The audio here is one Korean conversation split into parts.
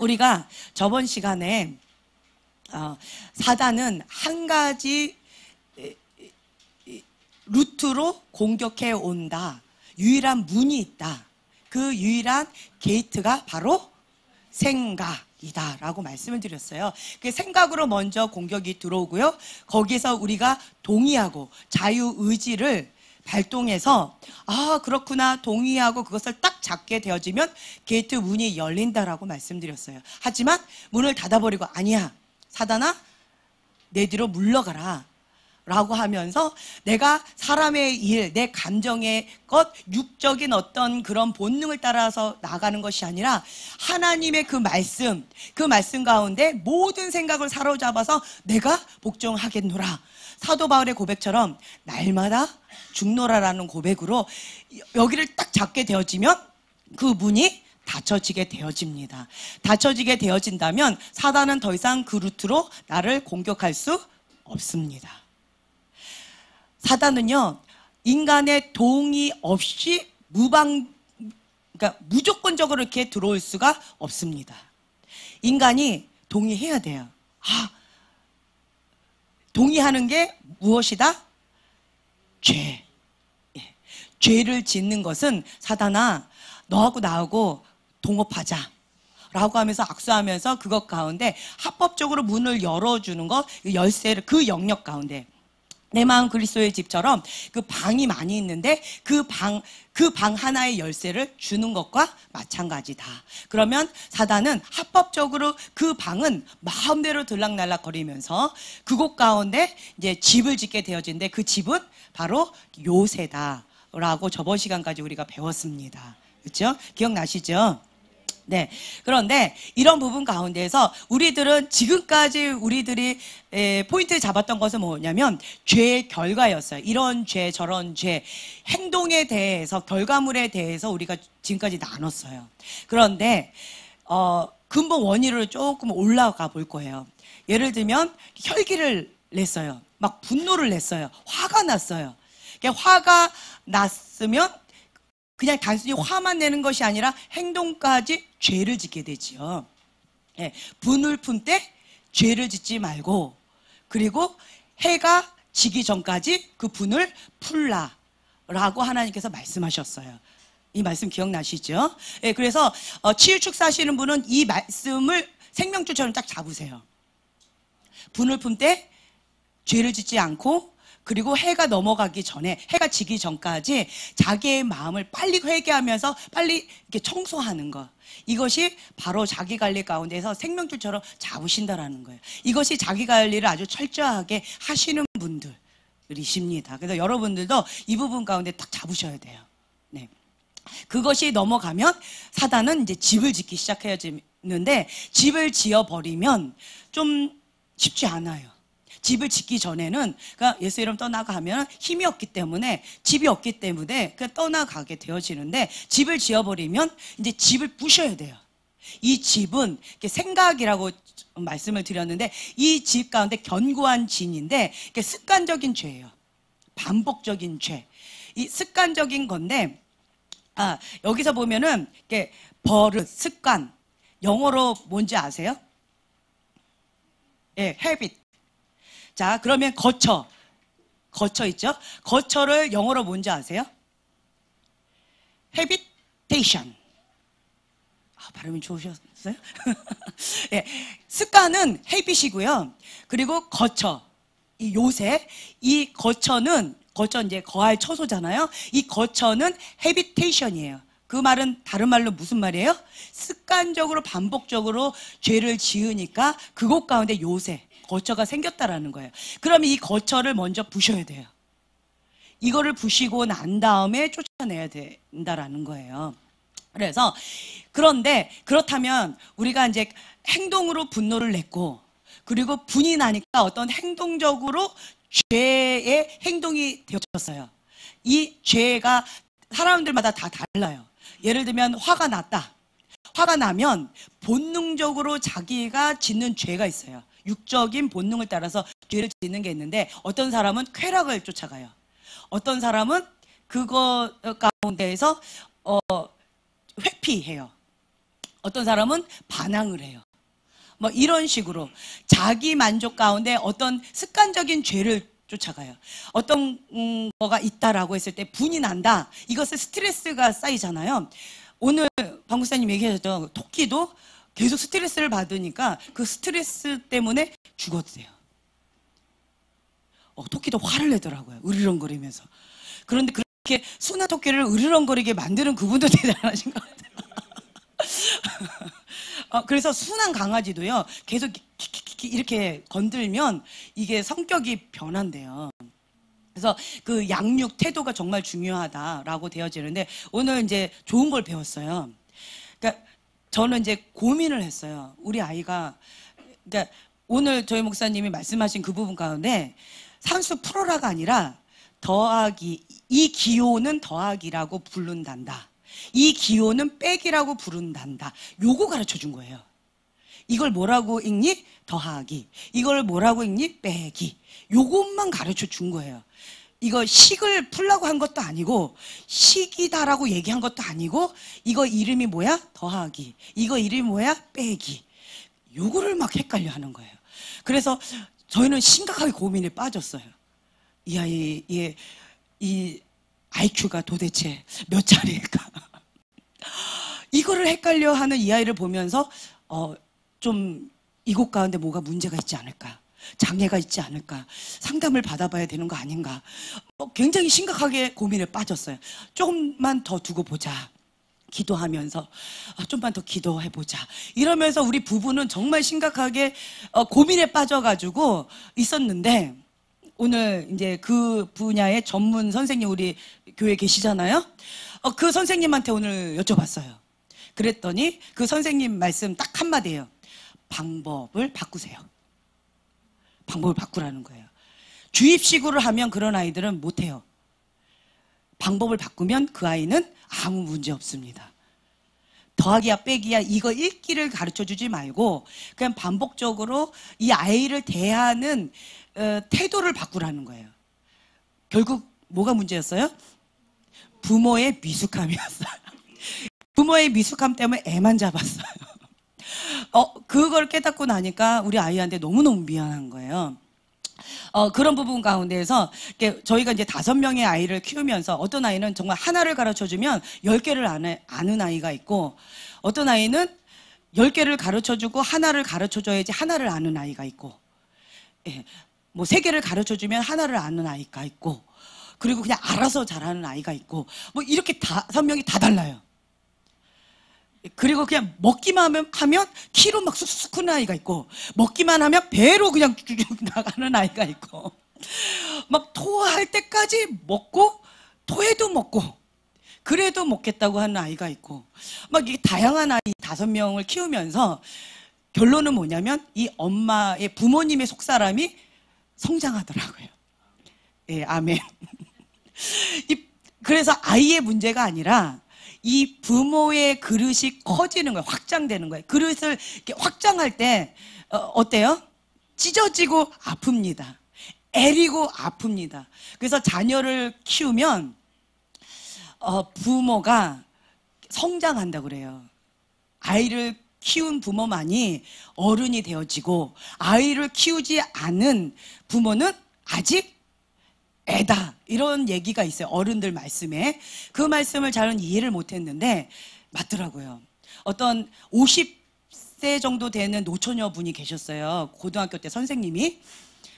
우리가 저번 시간에 사단은 한 가지 루트로 공격해 온다. 유일한 문이 있다. 그 유일한 게이트가 바로 생각이다 라고 말씀을 드렸어요. 그 생각으로 먼저 공격이 들어오고요. 거기서 우리가 동의하고 자유의지를 발동해서 아 그렇구나 동의하고 그것을 딱 잡게 되어지면 게이트 문이 열린다라고 말씀드렸어요. 하지만 문을 닫아버리고 아니야 사단아 내 뒤로 물러가라 라고 하면서 내가 사람의 일, 내 감정의 것, 육적인 어떤 그런 본능을 따라서 나가는 것이 아니라 하나님의 그 말씀 가운데 모든 생각을 사로잡아서 내가 복종하겠노라. 사도 바울의 고백처럼 날마다 죽노라라는 고백으로 여기를 딱 잡게 되어지면 그 문이 닫혀지게 되어집니다. 닫혀지게 되어진다면 사단은 더 이상 그 루트로 나를 공격할 수 없습니다. 사단은요, 인간의 동의 없이 그러니까 무조건적으로 이렇게 들어올 수가 없습니다. 인간이 동의해야 돼요. 동의하는 게 무엇이다? 죄. 죄를 짓는 것은 사단아, 너하고 나하고 동업하자. 라고 하면서 악수하면서 그것 가운데 합법적으로 문을 열어주는 것, 열쇠를 그 영역 가운데. 내 마음 그리스도의 집처럼 그 방이 많이 있는데 그 방 하나의 열쇠를 주는 것과 마찬가지다. 그러면 사단은 합법적으로 그 방은 마음대로 들락날락 거리면서 그곳 가운데 이제 집을 짓게 되어진데 그 집은 바로 요새다라고 저번 시간까지 우리가 배웠습니다. 그렇죠? 기억나시죠? 네. 그런데 이런 부분 가운데에서 우리들은 지금까지 우리들이 포인트 잡았던 것은 뭐냐면 죄의 결과였어요. 이런 죄, 저런 죄, 행동에 대해서, 결과물에 대해서 우리가 지금까지 나눴어요. 그런데 근본 원인으로 조금 올라가 볼 거예요. 예를 들면 혈기를 냈어요. 막 분노를 냈어요. 화가 났어요. 화가 났으면 그냥 단순히 화만 내는 것이 아니라 행동까지 죄를 짓게 되지요. 분을 품 때 죄를 짓지 말고 그리고 해가 지기 전까지 그 분을 풀라라고 하나님께서 말씀하셨어요. 이 말씀 기억나시죠? 그래서 치유축 사시는 분은 이 말씀을 생명줄처럼 딱 잡으세요. 분을 품 때 죄를 짓지 않고 그리고 해가 넘어가기 전에, 해가 지기 전까지 자기의 마음을 빨리 회개하면서 빨리 이렇게 청소하는 것. 이것이 바로 자기 관리 가운데서 생명줄처럼 잡으신다라는 거예요. 이것이 자기 관리를 아주 철저하게 하시는 분들이십니다. 그래서 여러분들도 이 부분 가운데 딱 잡으셔야 돼요. 네. 그것이 넘어가면 사단은 이제 집을 짓기 시작해야 되는데 집을 지어버리면 좀 쉽지 않아요. 집을 짓기 전에는 그러니까 예수 이름 떠나가면 힘이 없기 때문에 집이 없기 때문에 그냥 떠나가게 되어지는데 집을 지어버리면 이제 집을 부셔야 돼요. 이 집은 생각이라고 말씀을 드렸는데 이 집 가운데 견고한 진인데 습관적인 죄예요. 반복적인 죄. 이 습관적인 건데 여기서 보면은 버릇, 습관 영어로 뭔지 아세요? habit. 자, 그러면 거처 있죠? 거처를 영어로 뭔지 아세요? habitation. 발음이 좋으셨어요? 습관은 habit이고요. 그리고 거처, 이 요새, 이 거처는 이제 거할 처소잖아요. 이 거처는 habitation이에요. 그 말은 다른 말로 무슨 말이에요? 습관적으로 반복적으로 죄를 지으니까 그곳 가운데 요새 거처가 생겼다라는 거예요. 그러면 이 거처를 먼저 부셔야 돼요. 이거를 부시고 난 다음에 쫓아내야 된다라는 거예요. 그런데 그렇다면 우리가 이제 행동으로 분노를 냈고 그리고 분이 나니까 어떤 행동적으로 죄의 행동이 되어졌어요. 이 죄가 사람들마다 다 달라요. 예를 들면 화가 났다. 화가 나면 본능적으로 자기가 짓는 죄가 있어요. 육적인 본능을 따라서 죄를 짓는 게 있는데 어떤 사람은 쾌락을 쫓아가요. 어떤 사람은 그거 가운데에서 회피해요. 어떤 사람은 반항을 해요. 뭐 이런 식으로 자기 만족 가운데 어떤 습관적인 죄를 쫓아가요. 어떤 거가 있다라고 했을 때 분이 난다. 이것은 스트레스가 쌓이잖아요. 오늘 방 목사님 얘기하셨죠. 토끼도 계속 스트레스를 받으니까 그 스트레스 때문에 죽었대요. 토끼도 화를 내더라고요. 으르렁거리면서. 그런데 그렇게 순한 토끼를 으르렁거리게 만드는 그분도 대단하신 것 같아요. 그래서 순한 강아지도요, 계속 이렇게 건들면 이게 성격이 변한대요. 그래서 그 양육 태도가 정말 중요하다라고 되어지는데, 오늘 이제 좋은 걸 배웠어요. 그러니까 저는 이제 고민을 했어요. 우리 아이가, 그러니까 오늘 저희 목사님이 말씀하신 그 부분 가운데 산수 풀어라가 아니라 더하기, 이 기호는 더하기라고 부른단다. 이 기호는 빼기라고 부른단다. 요거 가르쳐 준 거예요. 이걸 뭐라고 읽니? 더하기. 이걸 뭐라고 읽니? 빼기. 요것만 가르쳐 준 거예요. 이거 식을 풀라고 한 것도 아니고, 식이다라고 얘기한 것도 아니고, 이거 이름이 뭐야? 더하기. 이거 이름이 뭐야? 빼기. 요거를 막 헷갈려 하는 거예요. 그래서 저희는 심각하게 고민에 빠졌어요. 이 아이의 이 IQ가 도대체 몇 자리일까? 이거를 헷갈려 하는 이 아이를 보면서 좀 이곳 가운데 뭐가 문제가 있지 않을까? 장애가 있지 않을까? 상담을 받아봐야 되는 거 아닌가? 굉장히 심각하게 고민에 빠졌어요. 조금만 더 두고 보자. 기도하면서 좀만 더 기도해보자. 이러면서 우리 부부는 정말 심각하게 고민에 빠져가지고 있었는데, 오늘 이제 그 분야의 전문 선생님 우리 교회에 계시잖아요. 그 선생님한테 오늘 여쭤봤어요. 그랬더니 그 선생님 말씀 딱 한마디예요. 방법을 바꾸세요. 방법을 바꾸라는 거예요. 주입식으로 하면 그런 아이들은 못해요. 방법을 바꾸면 그 아이는 아무 문제 없습니다. 더하기야 빼기야 이거 읽기를 가르쳐주지 말고 그냥 반복적으로 이 아이를 대하는 태도를 바꾸라는 거예요. 결국 뭐가 문제였어요? 부모의 미숙함이었어요. 부모의 미숙함 때문에 애만 잡았어요. 그걸 깨닫고 나니까 우리 아이한테 너무너무 미안한 거예요. 그런 부분 가운데에서 저희가 이제 5명의 아이를 키우면서 어떤 아이는 정말 하나를 가르쳐주면 10개를 아는 아이가 있고, 어떤 아이는 10개를 가르쳐주고 하나를 가르쳐줘야지 하나를 아는 아이가 있고, 예, 뭐 3개를 가르쳐주면 하나를 아는 아이가 있고, 그리고 그냥 알아서 잘하는 아이가 있고, 뭐 이렇게 5명이 다 달라요. 그리고 그냥 먹기만 하면 키로 막 쑥쑥 크는 아이가 있고, 먹기만 하면 배로 그냥 쭉쭉 나가는 아이가 있고, 막 토할 때까지 먹고 토해도 먹고 그래도 먹겠다고 하는 아이가 있고, 막 이게 다양한 아이 5명을 키우면서 결론은 뭐냐면 이 엄마의 부모님의 속사람이 성장하더라고요. 예, 아멘. 그래서 아이의 문제가 아니라 이 부모의 그릇이 커지는 거예요. 확장되는 거예요. 그릇을 이렇게 확장할 때 어때요? 찢어지고 아픕니다. 애리고 아픕니다. 그래서 자녀를 키우면 부모가 성장한다고 그래요. 아이를 키운 부모만이 어른이 되어지고, 아이를 키우지 않은 부모는 아직 애다, 이런 얘기가 있어요. 어른들 말씀에. 그 말씀을 잘은 이해를 못했는데 맞더라고요. 어떤 50세 정도 되는 노처녀 분이 계셨어요. 고등학교 때 선생님이.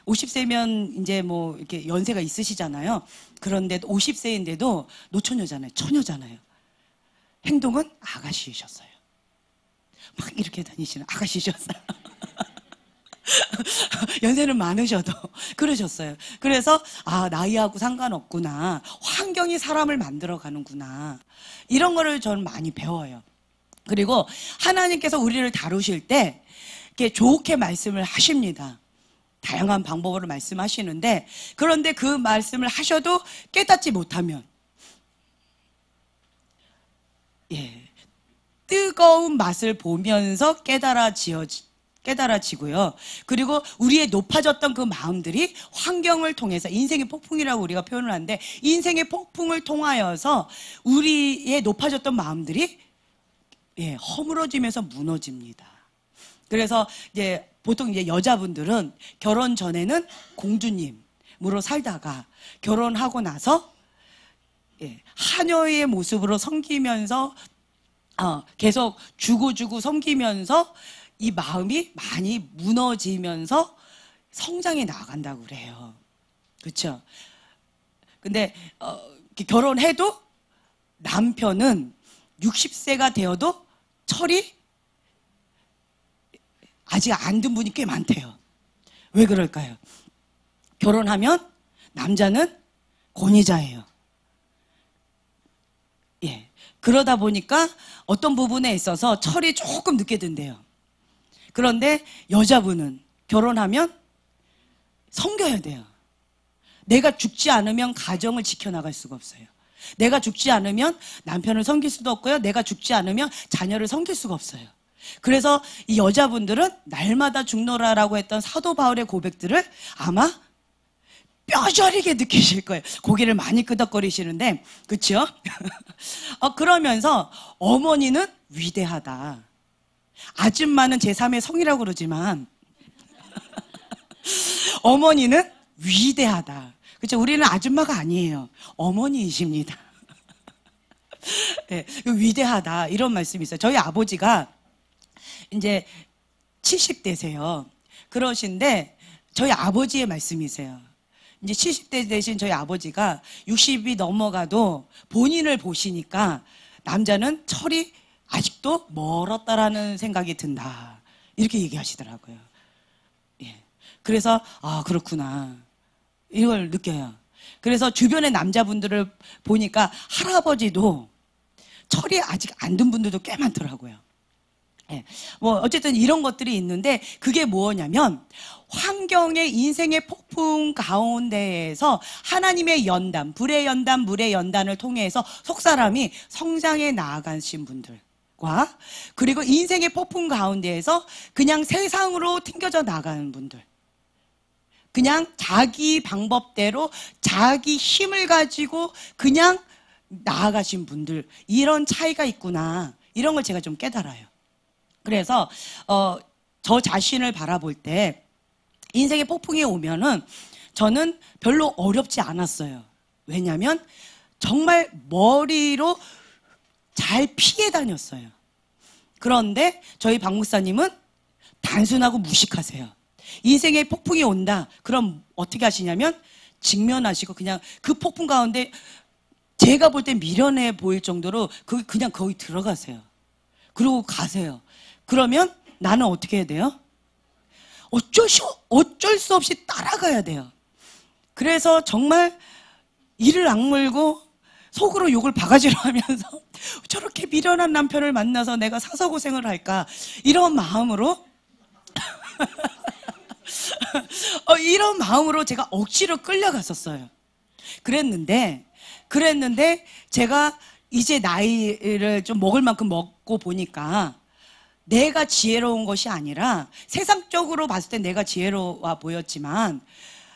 50세면 이제 뭐 이렇게 연세가 있으시잖아요. 그런데 50세인데도 노처녀잖아요. 처녀잖아요. 행동은 아가씨이셨어요. 막 이렇게 다니시는 아가씨셨어요. 연세는 많으셔도 그러셨어요. 그래서 나이하고 상관없구나, 환경이 사람을 만들어 가는구나, 이런 거를 저는 많이 배워요. 그리고 하나님께서 우리를 다루실 때 이렇게 좋게 말씀을 하십니다. 다양한 방법으로 말씀하시는데, 그런데 그 말씀을 하셔도 깨닫지 못하면 뜨거운 맛을 보면서 깨달아지고요. 그리고 우리의 높아졌던 그 마음들이 환경을 통해서, 인생의 폭풍이라고 우리가 표현을 하는데, 인생의 폭풍을 통하여서 우리의 높아졌던 마음들이 예, 허물어지면서 무너집니다. 그래서 이제 보통 이제 여자분들은 결혼 전에는 공주님으로 살다가 결혼하고 나서 예, 하녀의 모습으로 섬기면서 계속 주고 섬기면서 이 마음이 많이 무너지면서 성장해 나간다고 그래요. 그렇죠? 근데 결혼해도 남편은 60세가 되어도 철이 아직 안 든 분이 꽤 많대요. 왜 그럴까요? 결혼하면 남자는 권위자예요. 예. 그러다 보니까 어떤 부분에 있어서 철이 조금 늦게 든대요. 그런데 여자분은 결혼하면 섬겨야 돼요. 내가 죽지 않으면 가정을 지켜나갈 수가 없어요. 내가 죽지 않으면 남편을 섬길 수도 없고요. 내가 죽지 않으면 자녀를 섬길 수가 없어요. 그래서 이 여자분들은 날마다 죽노라라고 했던 사도 바울의 고백들을 아마 뼈저리게 느끼실 거예요. 고개를 많이 끄덕거리시는데, 그렇죠? 그러면서 어머니는 위대하다. 아줌마는 제3의 성이라고 그러지만 어머니는 위대하다. 그렇죠? 우리는 아줌마가 아니에요. 어머니이십니다. 네, 위대하다 이런 말씀이 있어요. 저희 아버지가 이제 70대세요. 그러신데 저희 아버지의 말씀이세요. 이제 70대 되신 저희 아버지가 60이 넘어가도 본인을 보시니까 남자는 철이 아직도 멀었다라는 생각이 든다. 이렇게 얘기하시더라고요. 예. 그래서 그렇구나. 이걸 느껴요. 그래서 주변의 남자분들을 보니까 할아버지도 철이 아직 안 든 분들도 꽤 많더라고요. 예. 뭐 어쨌든 이런 것들이 있는데 그게 뭐냐면 환경의 인생의 폭풍 가운데에서 하나님의 연단, 불의 연단, 물의 연단을 통해서 속사람이 성장해 나아가신 분들과 그리고 인생의 폭풍 가운데에서 그냥 세상으로 튕겨져 나가는 분들, 그냥 자기 방법대로 자기 힘을 가지고 그냥 나아가신 분들, 이런 차이가 있구나. 이런 걸 제가 좀 깨달아요. 그래서 저 자신을 바라볼 때 인생의 폭풍이 오면은 저는 별로 어렵지 않았어요. 왜냐하면 정말 머리로 잘 피해 다녔어요. 그런데 저희 박 목사님은 단순하고 무식하세요. 인생의 폭풍이 온다. 그럼 어떻게 하시냐면 직면하시고 그냥 그 폭풍 가운데 제가 볼 때 미련해 보일 정도로 그냥 거기 들어가세요. 그러고 가세요. 그러면 나는 어떻게 해야 돼요? 어쩔 수 없이 따라가야 돼요. 그래서 정말 이를 악물고 속으로 욕을 바가지로 하면서 저렇게 미련한 남편을 만나서 내가 사서고생을 할까 이런 마음으로 이런 마음으로 제가 억지로 끌려갔었어요. 그랬는데 제가 이제 나이를 좀 먹을 만큼 먹고 보니까 내가 지혜로운 것이 아니라 세상적으로 봤을 때 내가 지혜로워 보였지만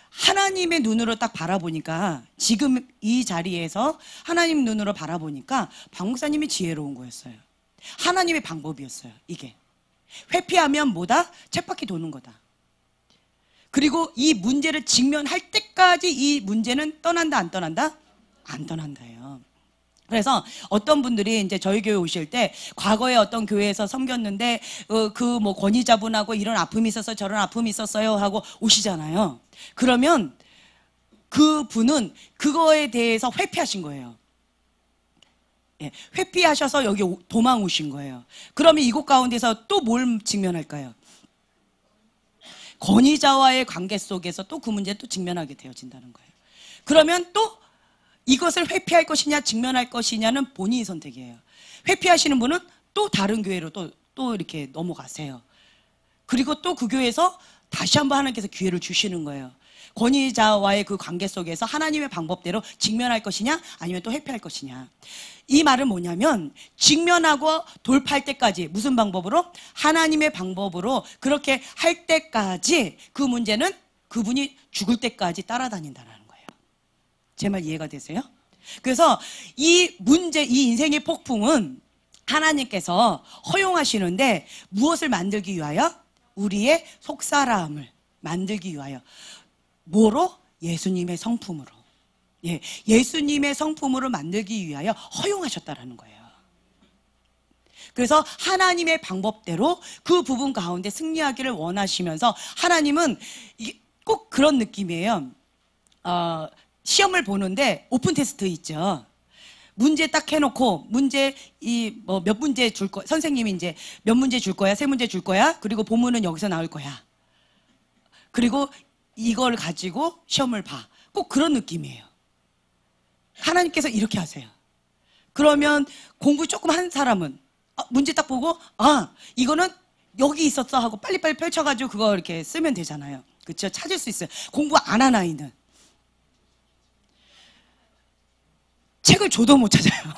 하나님의 눈으로 딱 바라보니까 지금 이 자리에서 하나님 눈으로 바라보니까 박 목사님이 지혜로운 거였어요. 하나님의 방법이었어요. 이게 회피하면 뭐다? 쳇바퀴 도는 거다. 그리고 이 문제를 직면할 때까지 이 문제는 떠난다 안 떠난다? 안 떠난다예요. 그래서 어떤 분들이 이제 저희 교회 오실 때 과거에 어떤 교회에서 섬겼는데 그 뭐 권위자분하고 이런 아픔이 있어서 저런 아픔이 있었어요 하고 오시잖아요. 그러면 그 분은 그거에 대해서 회피하신 거예요. 예, 회피하셔서 여기 도망 오신 거예요. 그러면 이곳 가운데서 또 뭘 직면할까요? 권위자와의 관계 속에서 또 그 문제에 또 직면하게 되어진다는 거예요. 그러면 또 이것을 회피할 것이냐 직면할 것이냐는 본인의 선택이에요. 회피하시는 분은 또 다른 교회로 또 이렇게 넘어가세요. 그리고 또 그 교회에서 다시 한번 하나님께서 기회를 주시는 거예요. 권위자와의 그 관계 속에서 하나님의 방법대로 직면할 것이냐 아니면 또 회피할 것이냐. 이 말은 뭐냐면 직면하고 돌파할 때까지 무슨 방법으로? 하나님의 방법으로 그렇게 할 때까지 그 문제는 그분이 죽을 때까지 따라다닌다는 거예요. 제 말 이해가 되세요? 그래서 이 문제, 이 인생의 폭풍은 하나님께서 허용하시는데 무엇을 만들기 위하여? 우리의 속사람을 만들기 위하여. 뭐로? 예수님의 성품으로. 예, 예수님의 성품으로 만들기 위하여 허용하셨다라는 거예요. 그래서 하나님의 방법대로 그 부분 가운데 승리하기를 원하시면서 하나님은 이게 꼭 그런 느낌이에요. 시험을 보는데 오픈 테스트 있죠. 문제 딱 해놓고 문제 몇 문제 줄 거, 선생님이 이제 몇 문제 줄 거야, 세 문제 줄 거야. 그리고 본문은 여기서 나올 거야. 그리고 이걸 가지고 시험을 봐. 꼭 그런 느낌이에요. 하나님께서 이렇게 하세요. 그러면 공부 조금 한 사람은 문제 딱 보고 이거는 여기 있었어 하고 빨리빨리 펼쳐가지고 그거 이렇게 쓰면 되잖아요. 그렇죠? 찾을 수 있어요. 공부 안 한 아이는 책을 줘도 못 찾아요.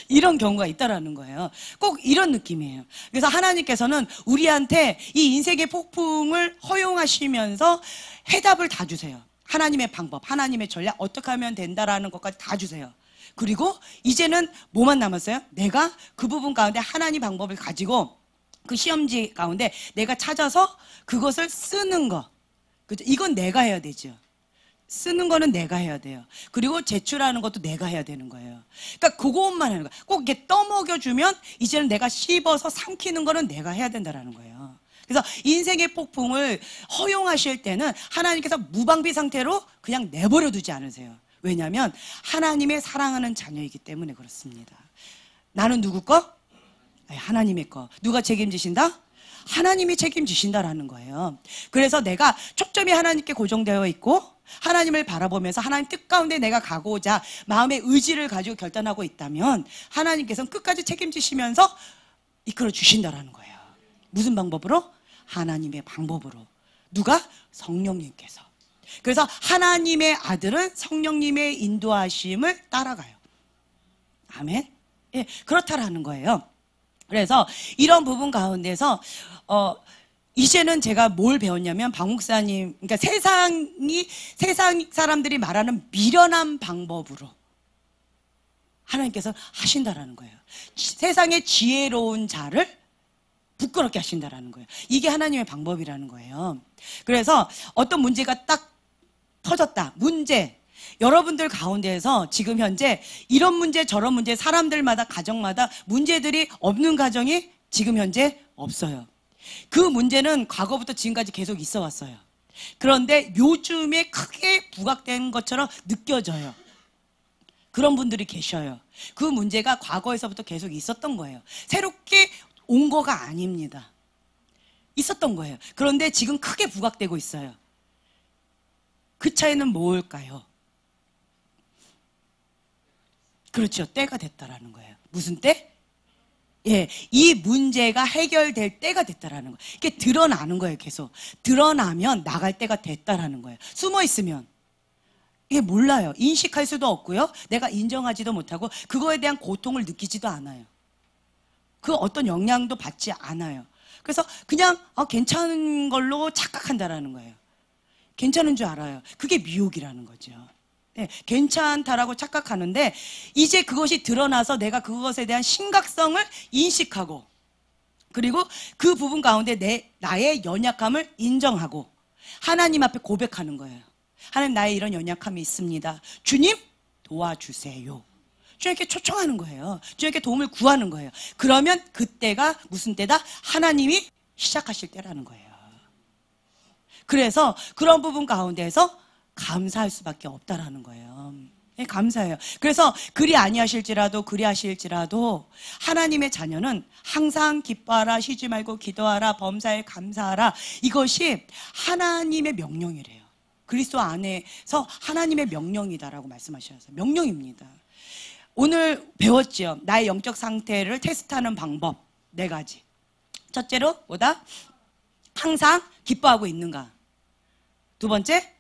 이런 경우가 있다라는 거예요. 꼭 이런 느낌이에요. 그래서 하나님께서는 우리한테 이 인생의 폭풍을 허용하시면서 해답을 다 주세요. 하나님의 방법, 하나님의 전략, 어떻게 하면 된다라는 것까지 다 주세요. 그리고 이제는 뭐만 남았어요? 내가 그 부분 가운데 하나님 방법을 가지고 그 시험지 가운데 내가 찾아서 그것을 쓰는 거. 그죠? 이건 내가 해야 되죠. 쓰는 거는 내가 해야 돼요. 그리고 제출하는 것도 내가 해야 되는 거예요. 그러니까 그것만 하는 거예요. 꼭 이렇게 떠먹여주면 이제는 내가 씹어서 삼키는 거는 내가 해야 된다는 거예요. 그래서 인생의 폭풍을 허용하실 때는 하나님께서 무방비 상태로 그냥 내버려 두지 않으세요. 왜냐하면 하나님의 사랑하는 자녀이기 때문에 그렇습니다. 나는 누구 거? 하나님의 거. 누가 책임지신다? 하나님이 책임지신다라는 거예요. 그래서 내가 초점이 하나님께 고정되어 있고 하나님을 바라보면서 하나님 뜻 가운데 내가 가고자 마음의 의지를 가지고 결단하고 있다면 하나님께서는 끝까지 책임지시면서 이끌어 주신다라는 거예요. 무슨 방법으로? 하나님의 방법으로. 누가? 성령님께서. 그래서 하나님의 아들은 성령님의 인도하심을 따라가요. 아멘. 예, 그렇다라는 거예요. 그래서 이런 부분 가운데서 이제는 제가 뭘 배웠냐면 박 목사님, 그러니까 세상 사람들이 말하는 미련한 방법으로 하나님께서 하신다라는 거예요. 세상의 지혜로운 자를 부끄럽게 하신다라는 거예요. 이게 하나님의 방법이라는 거예요. 그래서 어떤 문제가 딱 터졌다. 문제. 여러분들 가운데에서 지금 현재 이런 문제 저런 문제 사람들마다 가정마다 문제들이 없는 가정이 지금 현재 없어요. 그 문제는 과거부터 지금까지 계속 있어 왔어요. 그런데 요즘에 크게 부각된 것처럼 느껴져요. 그런 분들이 계셔요. 그 문제가 과거에서부터 계속 있었던 거예요. 새롭게 온 거가 아닙니다. 있었던 거예요. 그런데 지금 크게 부각되고 있어요. 그 차이는 뭘까요? 그렇죠. 때가 됐다라는 거예요. 무슨 때? 예, 이 문제가 해결될 때가 됐다라는 거예요. 이게 드러나는 거예요. 계속 드러나면 나갈 때가 됐다라는 거예요. 숨어 있으면 이게 몰라요. 인식할 수도 없고요. 내가 인정하지도 못하고 그거에 대한 고통을 느끼지도 않아요. 그 어떤 영향도 받지 않아요. 그래서 그냥 괜찮은 걸로 착각한다라는 거예요. 괜찮은 줄 알아요. 그게 미혹이라는 거죠. 네, 괜찮다라고 착각하는데 이제 그것이 드러나서 내가 그것에 대한 심각성을 인식하고 그리고 그 부분 가운데 나의 연약함을 인정하고 하나님 앞에 고백하는 거예요. 하나님, 나의 이런 연약함이 있습니다. 주님 도와주세요. 주님께 초청하는 거예요. 주님께 도움을 구하는 거예요. 그러면 그때가 무슨 때다? 하나님이 시작하실 때라는 거예요. 그래서 그런 부분 가운데에서 감사할 수밖에 없다라는 거예요. 네, 감사해요. 그래서 그리 아니하실지라도 그리 하실지라도 하나님의 자녀는 항상 기뻐하라, 쉬지 말고 기도하라, 범사에 감사하라. 이것이 하나님의 명령이래요. 그리스도 안에서 하나님의 명령이다라고 말씀하셨어요. 명령입니다. 오늘 배웠죠. 나의 영적 상태를 테스트하는 방법 4가지. 첫째로 뭐다? 항상 기뻐하고 있는가? 두 번째,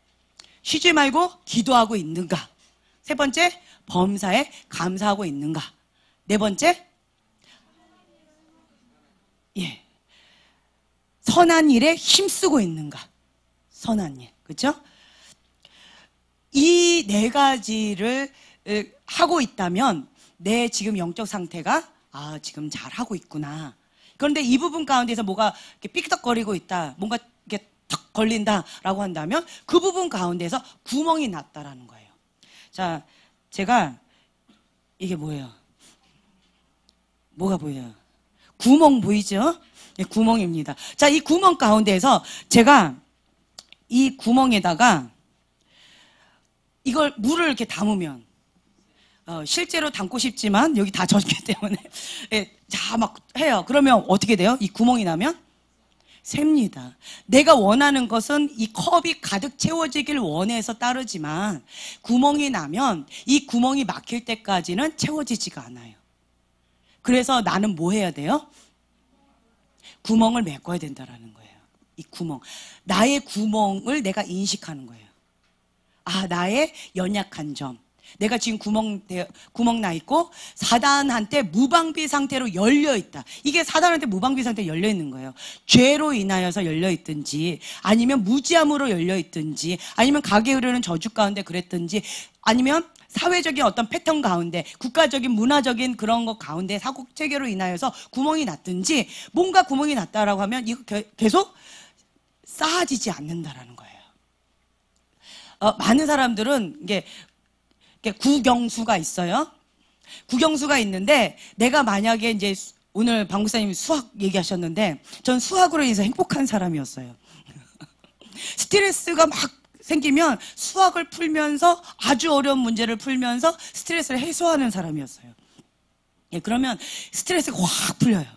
쉬지 말고 기도하고 있는가? 세 번째, 범사에 감사하고 있는가? 네 번째, 선한 일에 힘쓰고 있는가? 선한 일, 그렇죠? 이 4가지를 하고 있다면 내 지금 영적 상태가 아, 지금 잘하고 있구나. 그런데 이 부분 가운데서 뭐가 이렇게 삐끗거리고 있다, 뭔가 이렇게 턱 걸린다라고 한다면 그 부분 가운데서 구멍이 났다라는 거예요. 자, 제가 이게 뭐예요? 뭐가 보여요? 구멍 보이죠? 네, 구멍입니다. 자, 이 구멍 가운데에서 제가 이 구멍에다가 이걸 물을 이렇게 담으면 실제로 담고 싶지만 여기 다 젖기 때문에 예, 자, 막 해요. 그러면 어떻게 돼요? 이 구멍이 나면 셉니다. 내가 원하는 것은 이 컵이 가득 채워지길 원해서 따르지만 구멍이 나면 이 구멍이 막힐 때까지는 채워지지가 않아요. 그래서 나는 뭐 해야 돼요? 구멍을 메꿔야 된다라는 거예요. 이 구멍, 나의 구멍을 내가 인식하는 거예요. 아, 나의 연약한 점, 내가 지금 구멍 나 있고 사단한테 무방비 상태로 열려 있다. 이게 사단한테 무방비 상태로 열려 있는 거예요. 죄로 인하여서 열려 있든지, 아니면 무지함으로 열려 있든지, 아니면 가게 흐르는 저주 가운데 그랬든지, 아니면 사회적인 어떤 패턴 가운데, 국가적인 문화적인 그런 것 가운데 사고 체계로 인하여서 구멍이 났든지, 뭔가 구멍이 났다라고 하면 이거 계속 쌓아지지 않는다라는 거예요. 많은 사람들은 이게 국영수가 있어요. 국영수가 있는데, 내가 만약에 이제 오늘 방 목사님이 수학 얘기하셨는데, 전 수학으로 인해서 행복한 사람이었어요. 스트레스가 막 생기면 수학을 풀면서, 아주 어려운 문제를 풀면서 스트레스를 해소하는 사람이었어요. 예, 그러면 스트레스가 확 풀려요.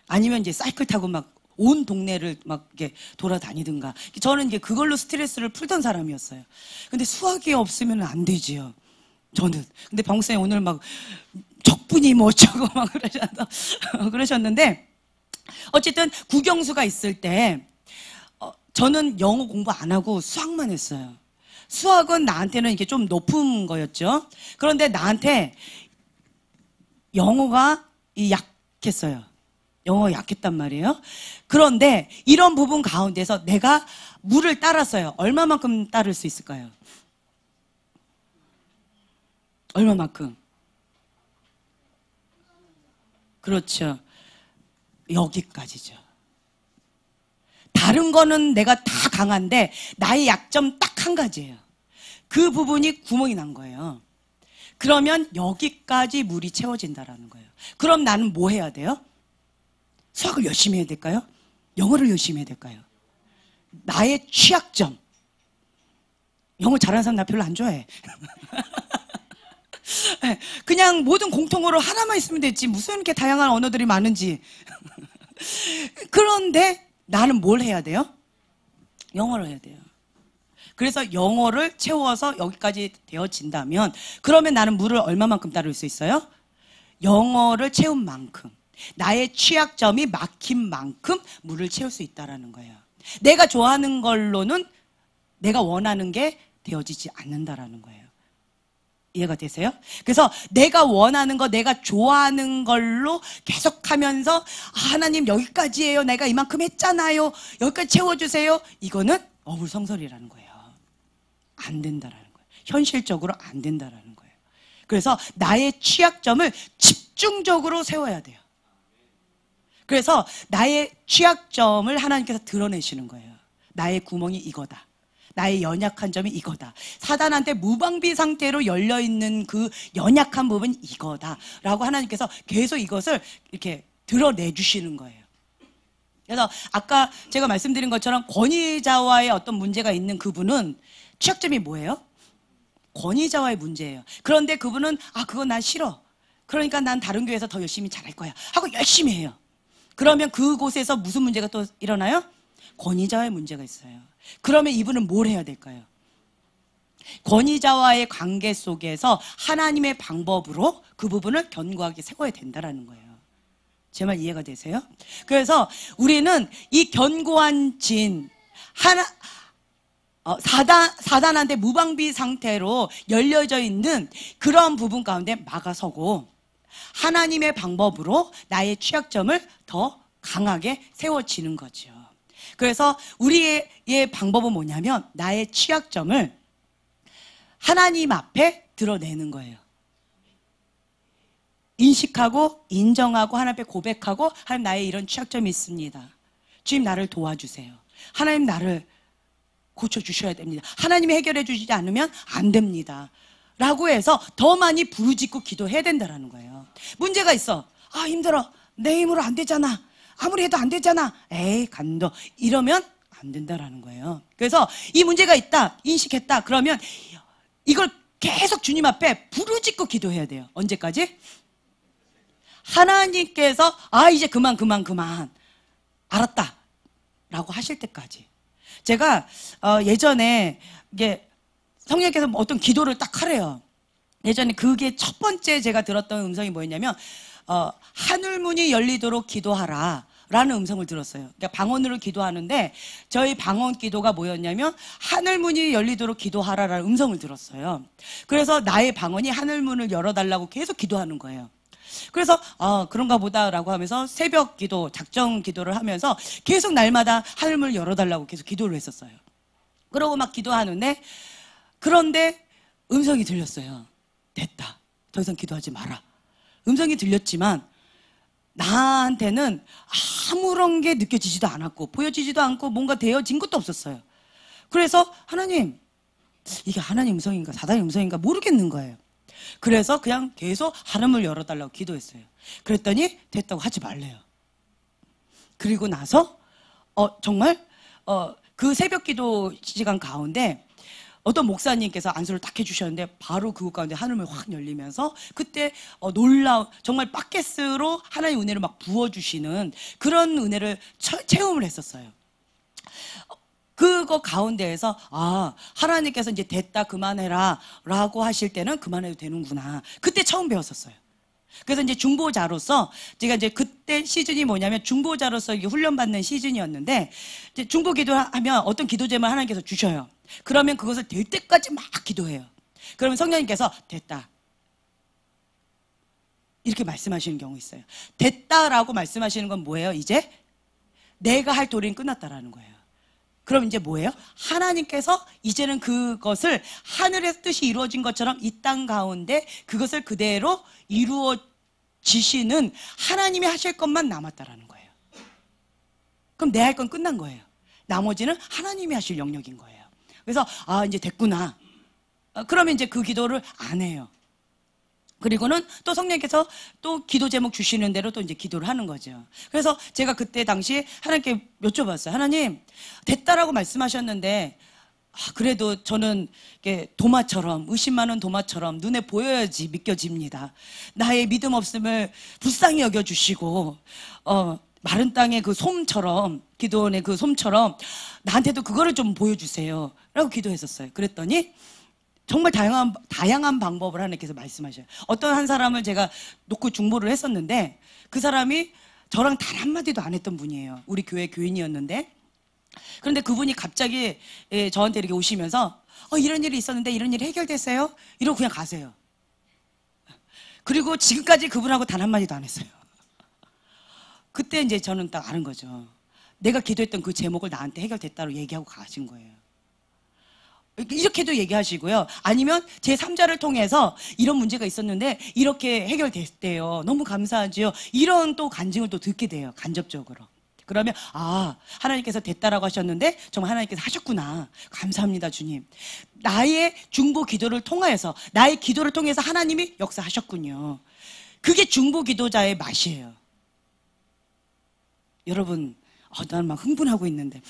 아니면 이제 사이클 타고 막 온 동네를 막 이렇게 돌아다니든가. 저는 이제 그걸로 스트레스를 풀던 사람이었어요. 근데 수학이 없으면 안 되지요, 저는. 근데 방 목사님 오늘 막 적분이 뭐 어쩌고 막 그러셨는데, 어쨌든 국영수가 있을 때 저는 영어 공부 안 하고 수학만 했어요. 수학은 나한테는 이게 좀 높은 거였죠. 그런데 나한테 영어가 약했어요. 영어가 약했단 말이에요. 그런데 이런 부분 가운데서 내가 물을 따랐어요. 얼마만큼 따를 수 있을까요? 얼마만큼? 그렇죠. 여기까지죠. 다른 거는 내가 다 강한데 나의 약점 딱 한 가지예요. 그 부분이 구멍이 난 거예요. 그러면 여기까지 물이 채워진다라는 거예요. 그럼 나는 뭐 해야 돼요? 수학을 열심히 해야 될까요? 영어를 열심히 해야 될까요? 나의 취약점. 영어 잘하는 사람 나 별로 안 좋아해. 그냥 모든 공통어로 하나만 있으면 됐지, 무슨 이렇게 다양한 언어들이 많은지. 그런데 나는 뭘 해야 돼요? 영어를 해야 돼요. 그래서 영어를 채워서 여기까지 되어진다면, 그러면 나는 물을 얼마만큼 따를 수 있어요? 영어를 채운 만큼, 나의 취약점이 막힌 만큼 물을 채울 수 있다는 거예요. 내가 좋아하는 걸로는 내가 원하는 게 되어지지 않는다라는 거예요. 이해가 되세요? 그래서 내가 원하는 거, 내가 좋아하는 걸로 계속하면서 하나님 여기까지예요, 내가 이만큼 했잖아요, 여기까지 채워주세요, 이거는 어불성설이라는 거예요. 안 된다라는 거예요. 현실적으로 안 된다라는 거예요. 그래서 나의 취약점을 집중적으로 세워야 돼요. 그래서 나의 취약점을 하나님께서 드러내시는 거예요. 나의 구멍이 이거다, 나의 연약한 점이 이거다, 사단한테 무방비 상태로 열려있는 그 연약한 부분이 이거다 라고 하나님께서 계속 이것을 이렇게 드러내주시는 거예요. 그래서 아까 제가 말씀드린 것처럼 권위자와의 어떤 문제가 있는 그분은 취약점이 뭐예요? 권위자와의 문제예요. 그런데 그분은 그건 난 싫어, 그러니까 난 다른 교회에서 더 열심히 잘할 거야 하고 열심히 해요. 그러면 그곳에서 무슨 문제가 또 일어나요? 권위자와의 문제가 있어요. 그러면 이분은 뭘 해야 될까요? 권위자와의 관계 속에서 하나님의 방법으로 그 부분을 견고하게 세워야 된다는 거예요. 제 말 이해가 되세요? 그래서 우리는 이 견고한 진, 사단한테 무방비 상태로 열려져 있는 그런 부분 가운데 막아서고, 하나님의 방법으로 나의 취약점을 더 강하게 세워지는 거죠. 그래서 우리의 방법은 뭐냐면, 나의 취약점을 하나님 앞에 드러내는 거예요. 인식하고 인정하고 하나님 앞에 고백하고 하나님 나의 이런 취약점이 있습니다. 주님 나를 도와주세요. 하나님 나를 고쳐주셔야 됩니다. 하나님이 해결해 주시지 않으면 안 됩니다. 라고 해서 더 많이 부르짖고 기도해야 된다는 거예요. 문제가 있어. 아 힘들어. 내 힘으로 안 되잖아. 아무리 해도 안 되잖아. 에이 간도. 이러면 안 된다는 거예요. 그래서 이 문제가 있다. 인식했다. 그러면 이걸 계속 주님 앞에 부르짖고 기도해야 돼요. 언제까지? 하나님께서 이제 그만 알았다 라고 하실 때까지. 제가 예전에 이게 성령께서 어떤 기도를 딱 하래요. 예전에 그게 첫 번째 제가 들었던 음성이 뭐였냐면 하늘문이 열리도록 기도하라 라는 음성을 들었어요. 그러니까 방언으로 기도하는데 저희 방언 기도가 뭐였냐면 하늘문이 열리도록 기도하라라는 음성을 들었어요. 그래서 나의 방언이 하늘문을 열어달라고 계속 기도하는 거예요. 그래서 그런가 보다라고 하면서 새벽 기도, 작정 기도를 하면서 계속 날마다 하늘문을 열어달라고 계속 기도를 했었어요. 그러고 막 기도하는데 그런데 음성이 들렸어요. 됐다. 더 이상 기도하지 마라. 음성이 들렸지만 나한테는 아무런 게 느껴지지도 않았고 보여지지도 않고 뭔가 되어진 것도 없었어요. 그래서 하나님, 이게 하나님 음성인가 사단의 음성인가 모르겠는 거예요. 그래서 그냥 계속 하늘문을 열어달라고 기도했어요. 그랬더니 됐다고 하지 말래요. 그리고 나서 정말 그 새벽 기도 시간 가운데 어떤 목사님께서 안수를 딱 해주셨는데 바로 그곳 가운데 하늘문이 확 열리면서 그때 놀라운 정말 바켓으로 하나님의 은혜를 막 부어주시는 그런 은혜를 체험을 했었어요. 그거 가운데에서 하나님께서 이제 됐다 그만해라 라고 하실 때는 그만해도 되는구나. 그때 처음 배웠었어요. 그래서 이제 중보자로서 제가 이제 그때 시즌이 뭐냐면 중보자로서 훈련받는 시즌이었는데 이제 중보 기도하면 어떤 기도 제목을 하나님께서 주셔요. 그러면 그것을 될 때까지 막 기도해요. 그러면 성령님께서 됐다 이렇게 말씀하시는 경우 있어요. 됐다라고 말씀하시는 건 뭐예요? 이제 내가 할 도리는 끝났다라는 거예요. 그럼 이제 뭐예요? 하나님께서 이제는 그것을 하늘의 뜻이 이루어진 것처럼 이 땅 가운데 그것을 그대로 이루어지시는 하나님이 하실 것만 남았다라는 거예요. 그럼 내 할 건 끝난 거예요. 나머지는 하나님이 하실 영역인 거예요. 그래서 이제 됐구나. 그러면 이제 그 기도를 안 해요. 그리고는 또 성령께서 또 기도 제목 주시는 대로 또 이제 기도를 하는 거죠. 그래서 제가 그때 당시 하나님께 여쭤봤어요. 하나님, 됐다라고 말씀하셨는데, 그래도 저는 도마처럼, 의심 많은 도마처럼 눈에 보여야지 믿겨집니다. 나의 믿음 없음을 불쌍히 여겨주시고, 마른 땅의 그 솜처럼, 기도원의 그 솜처럼 나한테도 그거를 좀 보여주세요. 라고 기도했었어요. 그랬더니, 정말 다양한 방법을 하나님께서 말씀하셔요. 어떤 한 사람을 제가 놓고 중보를 했었는데 그 사람이 저랑 단 한마디도 안 했던 분이에요. 우리 교회 교인이었는데 그런데 그분이 갑자기 저한테 이렇게 오시면서 이런 일이 있었는데 이런 일이 해결됐어요? 이러고 그냥 가세요. 그리고 지금까지 그분하고 단 한마디도 안 했어요. 그때 이제 저는 딱 아는 거죠. 내가 기도했던 그 제목을 나한테 해결됐다고 얘기하고 가신 거예요. 이렇게도 얘기하시고요. 아니면 제3자를 통해서 이런 문제가 있었는데 이렇게 해결됐대요. 너무 감사하지요. 이런 또 간증을 또 듣게 돼요. 간접적으로. 그러면 하나님께서 됐다라고 하셨는데 정말 하나님께서 하셨구나. 감사합니다 주님. 나의 중보 기도를 통하여서 나의 기도를 통해서 하나님이 역사하셨군요. 그게 중보 기도자의 맛이에요. 여러분 나는 막 흥분하고 있는데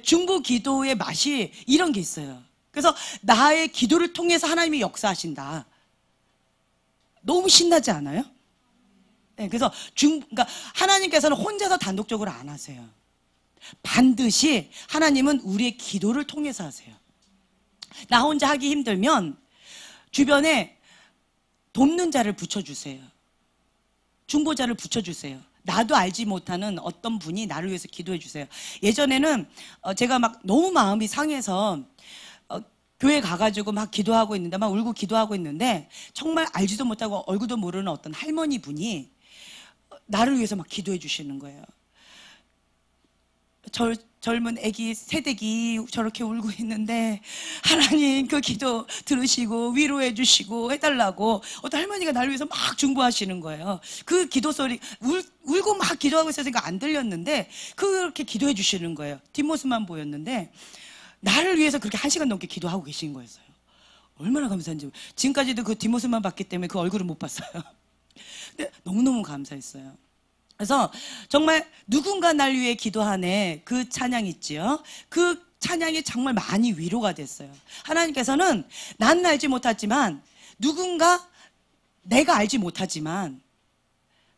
중보 기도의 맛이 이런 게 있어요. 그래서 나의 기도를 통해서 하나님이 역사하신다. 너무 신나지 않아요? 그래서 그러니까 하나님께서는 혼자서 단독적으로 안 하세요. 반드시 하나님은 우리의 기도를 통해서 하세요. 나 혼자 하기 힘들면 주변에 돕는 자를 붙여주세요. 중보자를 붙여주세요. 나도 알지 못하는 어떤 분이 나를 위해서 기도해 주세요. 예전에는 제가 막 너무 마음이 상해서 교회 가가지고 막 기도하고 있는데 막 울고 기도하고 있는데 정말 알지도 못하고 얼굴도 모르는 어떤 할머니 분이 나를 위해서 막 기도해 주시는 거예요. 젊은 아기 새댁이 저렇게 울고 있는데 하나님 그 기도 들으시고 위로해 주시고 해달라고 어떤 할머니가 나를 위해서 막 중보하시는 거예요. 그 기도 소리 울고 막 기도하고 있어서 안 들렸는데 그렇게 기도해 주시는 거예요. 뒷모습만 보였는데 나를 위해서 그렇게 1시간 넘게 기도하고 계신 거였어요. 얼마나 감사한지. 지금까지도 그 뒷모습만 봤기 때문에 그 얼굴을 못 봤어요. 근데 너무너무 감사했어요. 그래서 정말 누군가 날 위해 기도하네 그 찬양 있지요. 그 찬양이 정말 많이 위로가 됐어요. 하나님께서는 난 알지 못하지만 누군가 내가 알지 못하지만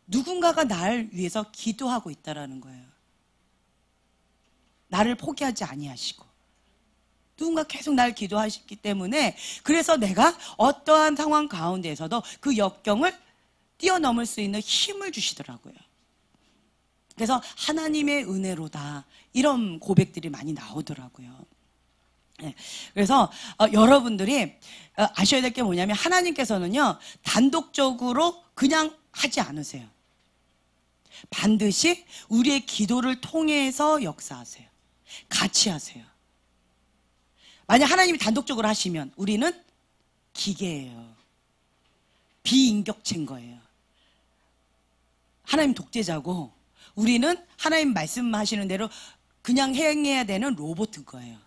누군가가 날 위해서 기도하고 있다라는 거예요. 나를 포기하지 아니하시고 누군가 계속 날 기도하시기 때문에 그래서 내가 어떠한 상황 가운데에서도 그 역경을 뛰어넘을 수 있는 힘을 주시더라고요. 그래서 하나님의 은혜로다 이런 고백들이 많이 나오더라고요. 네. 그래서 여러분들이 아셔야 될 게 뭐냐면 하나님께서는요 단독적으로 그냥 하지 않으세요. 반드시 우리의 기도를 통해서 역사하세요. 같이 하세요. 만약 하나님이 단독적으로 하시면 우리는 기계예요. 비인격체인 거예요. 하나님 독재자고 우리는 하나님 말씀하시는 대로 그냥 행해야 되는 로봇인 거예요.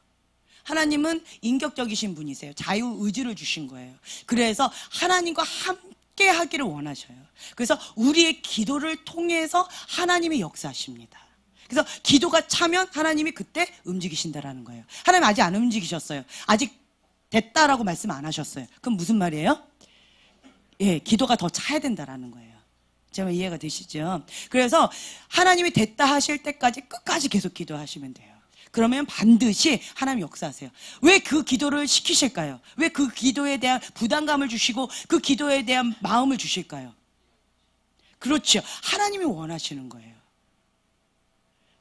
하나님은 인격적이신 분이세요. 자유의지를 주신 거예요. 그래서 하나님과 함께 하기를 원하셔요. 그래서 우리의 기도를 통해서 하나님이 역사하십니다. 그래서 기도가 차면 하나님이 그때 움직이신다라는 거예요. 하나님 아직 안 움직이셨어요. 아직 됐다라고 말씀 안 하셨어요. 그럼 무슨 말이에요? 예, 기도가 더 차야 된다라는 거예요. 제가 이해가 되시죠? 그래서 하나님이 됐다 하실 때까지 끝까지 계속 기도하시면 돼요. 그러면 반드시 하나님 역사하세요. 왜 그 기도를 시키실까요? 왜 그 기도에 대한 부담감을 주시고 그 기도에 대한 마음을 주실까요? 그렇죠. 하나님이 원하시는 거예요.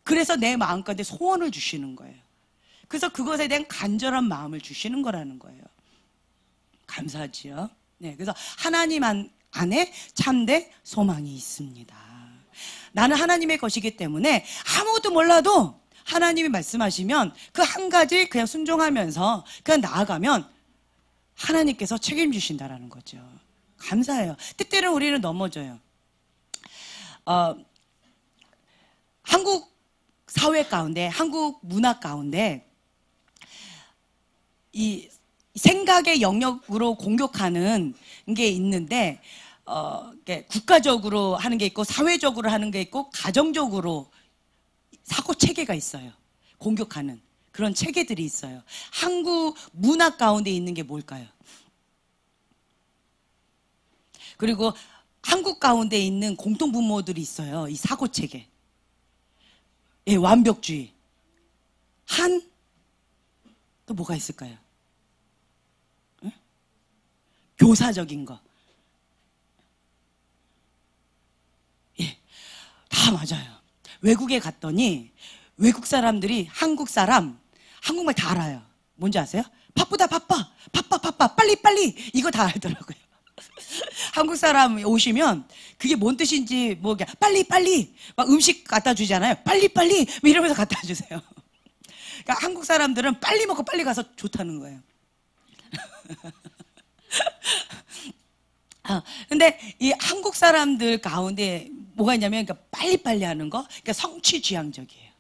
그래서 내 마음 가운데 소원을 주시는 거예요. 그래서 그것에 대한 간절한 마음을 주시는 거라는 거예요. 감사하지요? 네, 그래서 하나님 안에 참된 소망이 있습니다. 나는 하나님의 것이기 때문에 아무것도 몰라도 하나님이 말씀하시면 그 한 가지 그냥 순종하면서 그냥 나아가면 하나님께서 책임지신다라는 거죠. 감사해요. 때때로 우리는 넘어져요. 한국 사회 가운데, 한국 문화 가운데 이 생각의 영역으로 공격하는 게 있는데 국가적으로 하는 게 있고 사회적으로 하는 게 있고 가정적으로 사고 체계가 있어요. 공격하는 그런 체계들이 있어요. 한국 문화 가운데 있는 게 뭘까요? 그리고 한국 가운데 있는 공통분모들이 있어요. 이 사고 체계. 예, 완벽주의. 또 뭐가 있을까요? 응? 교사적인 거. 예, 다 맞아요. 외국에 갔더니 외국 사람들이 한국말 다 알아요. 뭔지 아세요? 바쁘다 바빠 빨리 이거 다 알더라고요. 한국 사람 오시면 그게 뭔 뜻인지 빨리 막 음식 갖다 주잖아요. 빨리 뭐 이러면서 갖다 주세요. 그러니까 한국 사람들은 빨리 먹고 빨리 가서 좋다는 거예요. 근데 이 한국 사람들 가운데 뭐가 있냐면 그러니까 빨리빨리 하는 거, 그러니까 성취지향적이에요.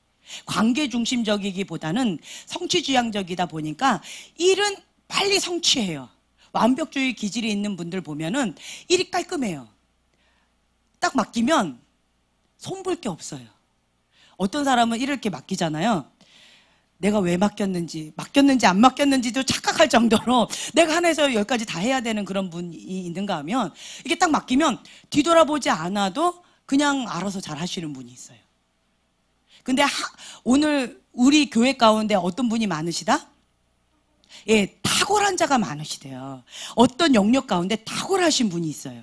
관계 중심적이기보다는 성취지향적이다 보니까 일은 빨리 성취해요. 완벽주의 기질이 있는 분들 보면은 일이 깔끔해요. 딱 맡기면 손볼 게 없어요. 어떤 사람은 일을 이렇게 맡기잖아요. 내가 왜 맡겼는지 안 맡겼는지도 착각할 정도로 내가 하나에서 열까지 다 해야 되는 그런 분이 있는가 하면 이게 딱 맡기면 뒤돌아보지 않아도 그냥 알아서 잘 하시는 분이 있어요. 근데 오늘 우리 교회 가운데 어떤 분이 많으시다? 예, 탁월한 자가 많으시대요. 어떤 영역 가운데 탁월하신 분이 있어요.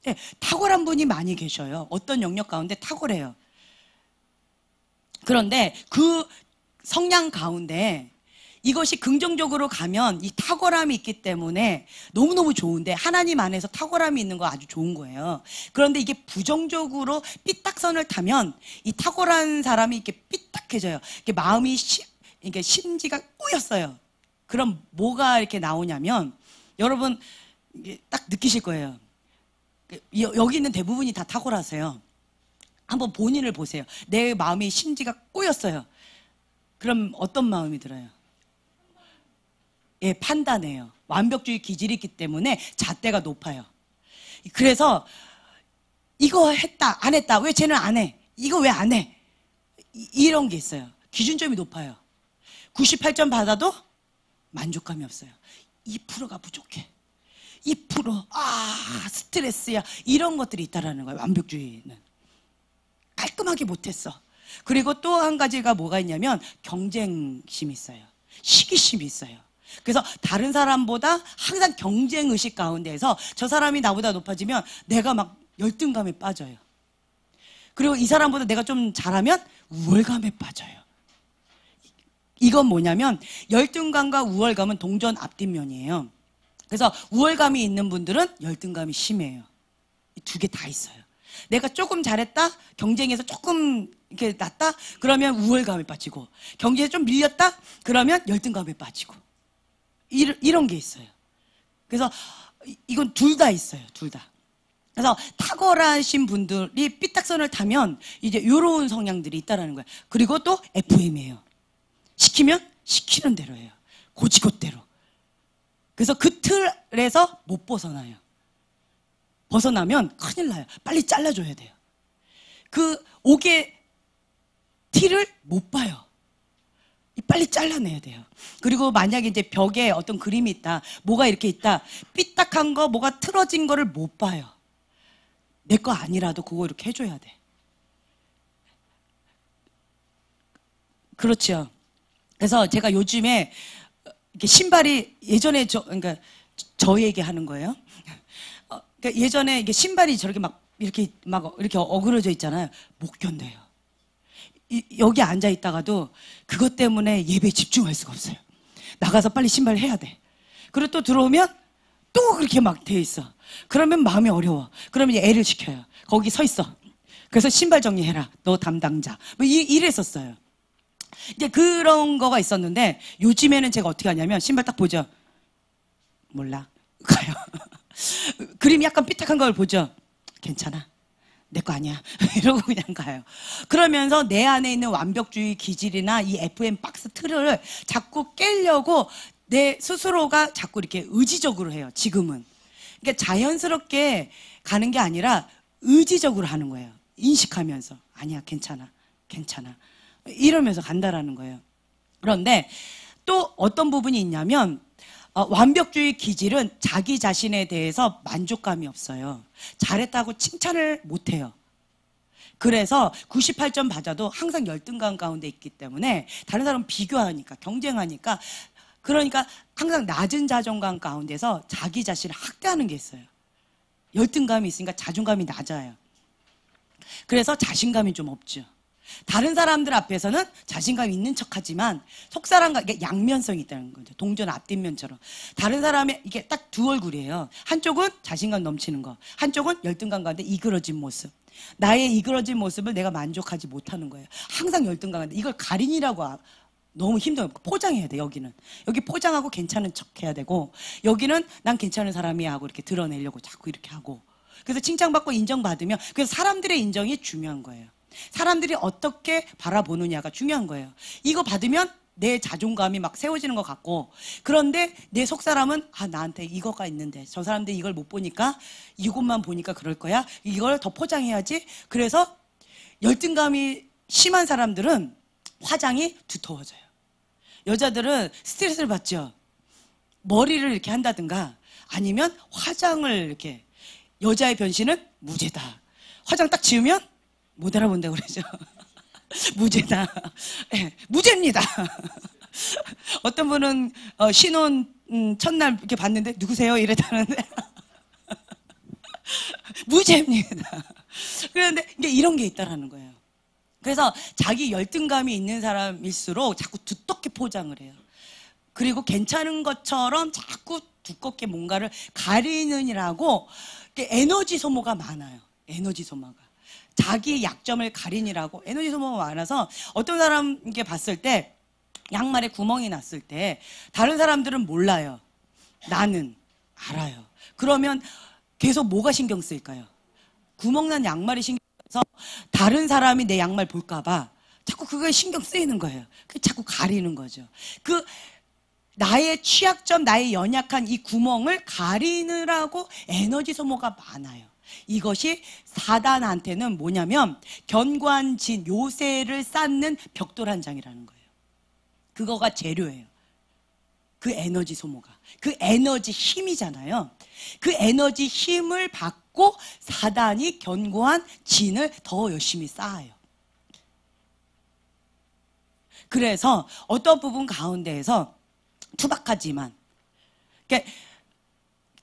예, 탁월한 분이 많이 계셔요. 어떤 영역 가운데 탁월해요. 그런데 그 성향 가운데 이것이 긍정적으로 가면 이 탁월함이 있기 때문에 너무너무 좋은데 하나님 안에서 탁월함이 있는 거 아주 좋은 거예요. 그런데 이게 부정적으로 삐딱선을 타면 이 탁월한 사람이 이렇게 삐딱해져요. 이게 마음이 이게 심지가 꼬였어요. 그럼 뭐가 이렇게 나오냐면 여러분 이게 딱 느끼실 거예요. 여기 있는 대부분이 다 탁월하세요. 한번 본인을 보세요. 내 마음이 심지가 꼬였어요. 그럼 어떤 마음이 들어요? 예, 판단해요. 완벽주의 기질이 있기 때문에 잣대가 높아요. 그래서 이거 했다, 안 했다. 왜 쟤는 안 해? 이거 왜 안 해? 이런 게 있어요. 기준점이 높아요. 98점 받아도 만족감이 없어요. 2%가 부족해. 2%, 스트레스야. 이런 것들이 있다라는 거예요. 완벽주의는. 깔끔하게 못했어. 그리고 또 한 가지가 뭐가 있냐면 경쟁심이 있어요. 시기심이 있어요. 그래서 다른 사람보다 항상 경쟁의식 가운데에서 저 사람이 나보다 높아지면 내가 막 열등감에 빠져요. 그리고 이 사람보다 내가 좀 잘하면 우월감에 빠져요. 이건 뭐냐면 열등감과 우월감은 동전 앞뒷면이에요. 그래서 우월감이 있는 분들은 열등감이 심해요. 이 두 개 다 있어요. 내가 조금 잘했다, 경쟁에서 조금 이렇게 낫다, 그러면 우월감에 빠지고, 경쟁에서 좀 밀렸다, 그러면 열등감에 빠지고, 이런 게 있어요. 그래서 이건 둘 다 있어요. 둘 다. 그래서 탁월하신 분들이 삐딱선을 타면 이제 이런 성향들이 있다라는 거예요. 그리고 또 FM이에요. 시키면 시키는 대로 해요. 고지고대로. 그래서 그 틀에서 못 벗어나요. 벗어나면 큰일 나요. 빨리 잘라줘야 돼요. 그 옥의 티를 못 봐요. 빨리 잘라내야 돼요. 그리고 만약에 이제 벽에 어떤 그림이 있다, 뭐가 이렇게 있다, 삐딱한 거, 뭐가 틀어진 거를 못 봐요. 내 거 아니라도 그거 이렇게 해줘야 돼. 그렇죠. 그래서 제가 요즘에 이렇게 신발이 예전에 그러니까 저 얘기하는 거예요. 그러니까 예전에 이게 신발이 저렇게 막 이렇게 어그러져 있잖아요. 못 견뎌요. 여기 앉아 있다가도 그것 때문에 예배에 집중할 수가 없어요. 나가서 빨리 신발 해야 돼. 그리고 또 들어오면 또 그렇게 막 돼 있어. 그러면 마음이 어려워. 그러면 이제 애를 시켜요. 거기 서 있어. 그래서 신발 정리해라. 너 담당자. 뭐 이랬었어요. 이제 그런 거가 있었는데 요즘에는 제가 어떻게 하냐면 신발 딱 보죠. 몰라. 가요. 그림이 약간 삐딱한 걸 보죠. 괜찮아. 내 거 아니야. 이러고 그냥 가요. 그러면서 내 안에 있는 완벽주의 기질이나 이 FM 박스 틀을 자꾸 깨려고 내 스스로가 자꾸 이렇게 의지적으로 해요. 지금은. 그러니까 자연스럽게 가는 게 아니라 의지적으로 하는 거예요. 인식하면서. 아니야, 괜찮아. 괜찮아. 이러면서 간다라는 거예요. 그런데 또 어떤 부분이 있냐면 완벽주의 기질은 자기 자신에 대해서 만족감이 없어요. 잘했다고 칭찬을 못해요. 그래서 98점 받아도 항상 열등감 가운데 있기 때문에 다른 사람 비교하니까, 경쟁하니까, 그러니까 항상 낮은 자존감 가운데서 자기 자신을 학대하는 게 있어요. 열등감이 있으니까 자존감이 낮아요. 그래서 자신감이 좀 없죠. 다른 사람들 앞에서는 자신감이 있는 척하지만 속사람과 이게 양면성이 있다는 거죠. 동전 앞뒷면처럼. 다른 사람의 이게 딱 두 얼굴이에요. 한쪽은 자신감 넘치는 거, 한쪽은 열등감 가운데 이그러진 모습. 나의 이그러진 모습을 내가 만족하지 못하는 거예요. 항상 열등감 가운데 이걸 가린이라고 너무 힘들어요. 포장해야 돼. 여기는 여기 포장하고 괜찮은 척해야 되고, 여기는 난 괜찮은 사람이야 하고 이렇게 드러내려고 자꾸 이렇게 하고. 그래서 칭찬받고 인정받으면, 그래서 사람들의 인정이 중요한 거예요. 사람들이 어떻게 바라보느냐가 중요한 거예요. 이거 받으면 내 자존감이 막 세워지는 것 같고, 그런데 내 속사람은 나한테 이거가 있는데 저 사람들이 이걸 못 보니까, 이것만 보니까 그럴 거야. 이걸 더 포장해야지. 그래서 열등감이 심한 사람들은 화장이 두터워져요. 여자들은 스트레스를 받죠. 머리를 이렇게 한다든가 아니면 화장을 이렇게, 여자의 변신은 무죄다. 화장 딱 지우면 못 알아본다고 그러죠. 무죄다. 네, 무죄입니다. 어떤 분은 신혼 첫날 이렇게 봤는데 누구세요? 이랬다는데 무죄입니다. 그런데 이제 이런 게 있다라는 거예요. 그래서 자기 열등감이 있는 사람일수록 자꾸 두텁게 포장을 해요. 그리고 괜찮은 것처럼 자꾸 두껍게 뭔가를 가리느라고 에너지 소모가 많아요. 에너지 소모가. 자기 약점을 가리느라고 에너지 소모가 많아서 어떤 사람께 봤을 때 양말에 구멍이 났을 때 다른 사람들은 몰라요. 나는 알아요. 그러면 계속 뭐가 신경 쓰일까요? 구멍난 양말이 신경 써서 다른 사람이 내 양말 볼까봐 자꾸 그거에 신경 쓰이는 거예요. 자꾸 가리는 거죠. 그 나의 취약점, 나의 연약한 이 구멍을 가리느라고 에너지 소모가 많아요. 이것이 사단한테는 뭐냐면 견고한 진, 요새를 쌓는 벽돌1장이라는 거예요. 그거가 재료예요. 그 에너지 소모가. 그 에너지 힘이잖아요. 그 에너지 힘을 받고 사단이 견고한 진을 더 열심히 쌓아요. 그래서 어떤 부분 가운데에서 투박하지만 그러니까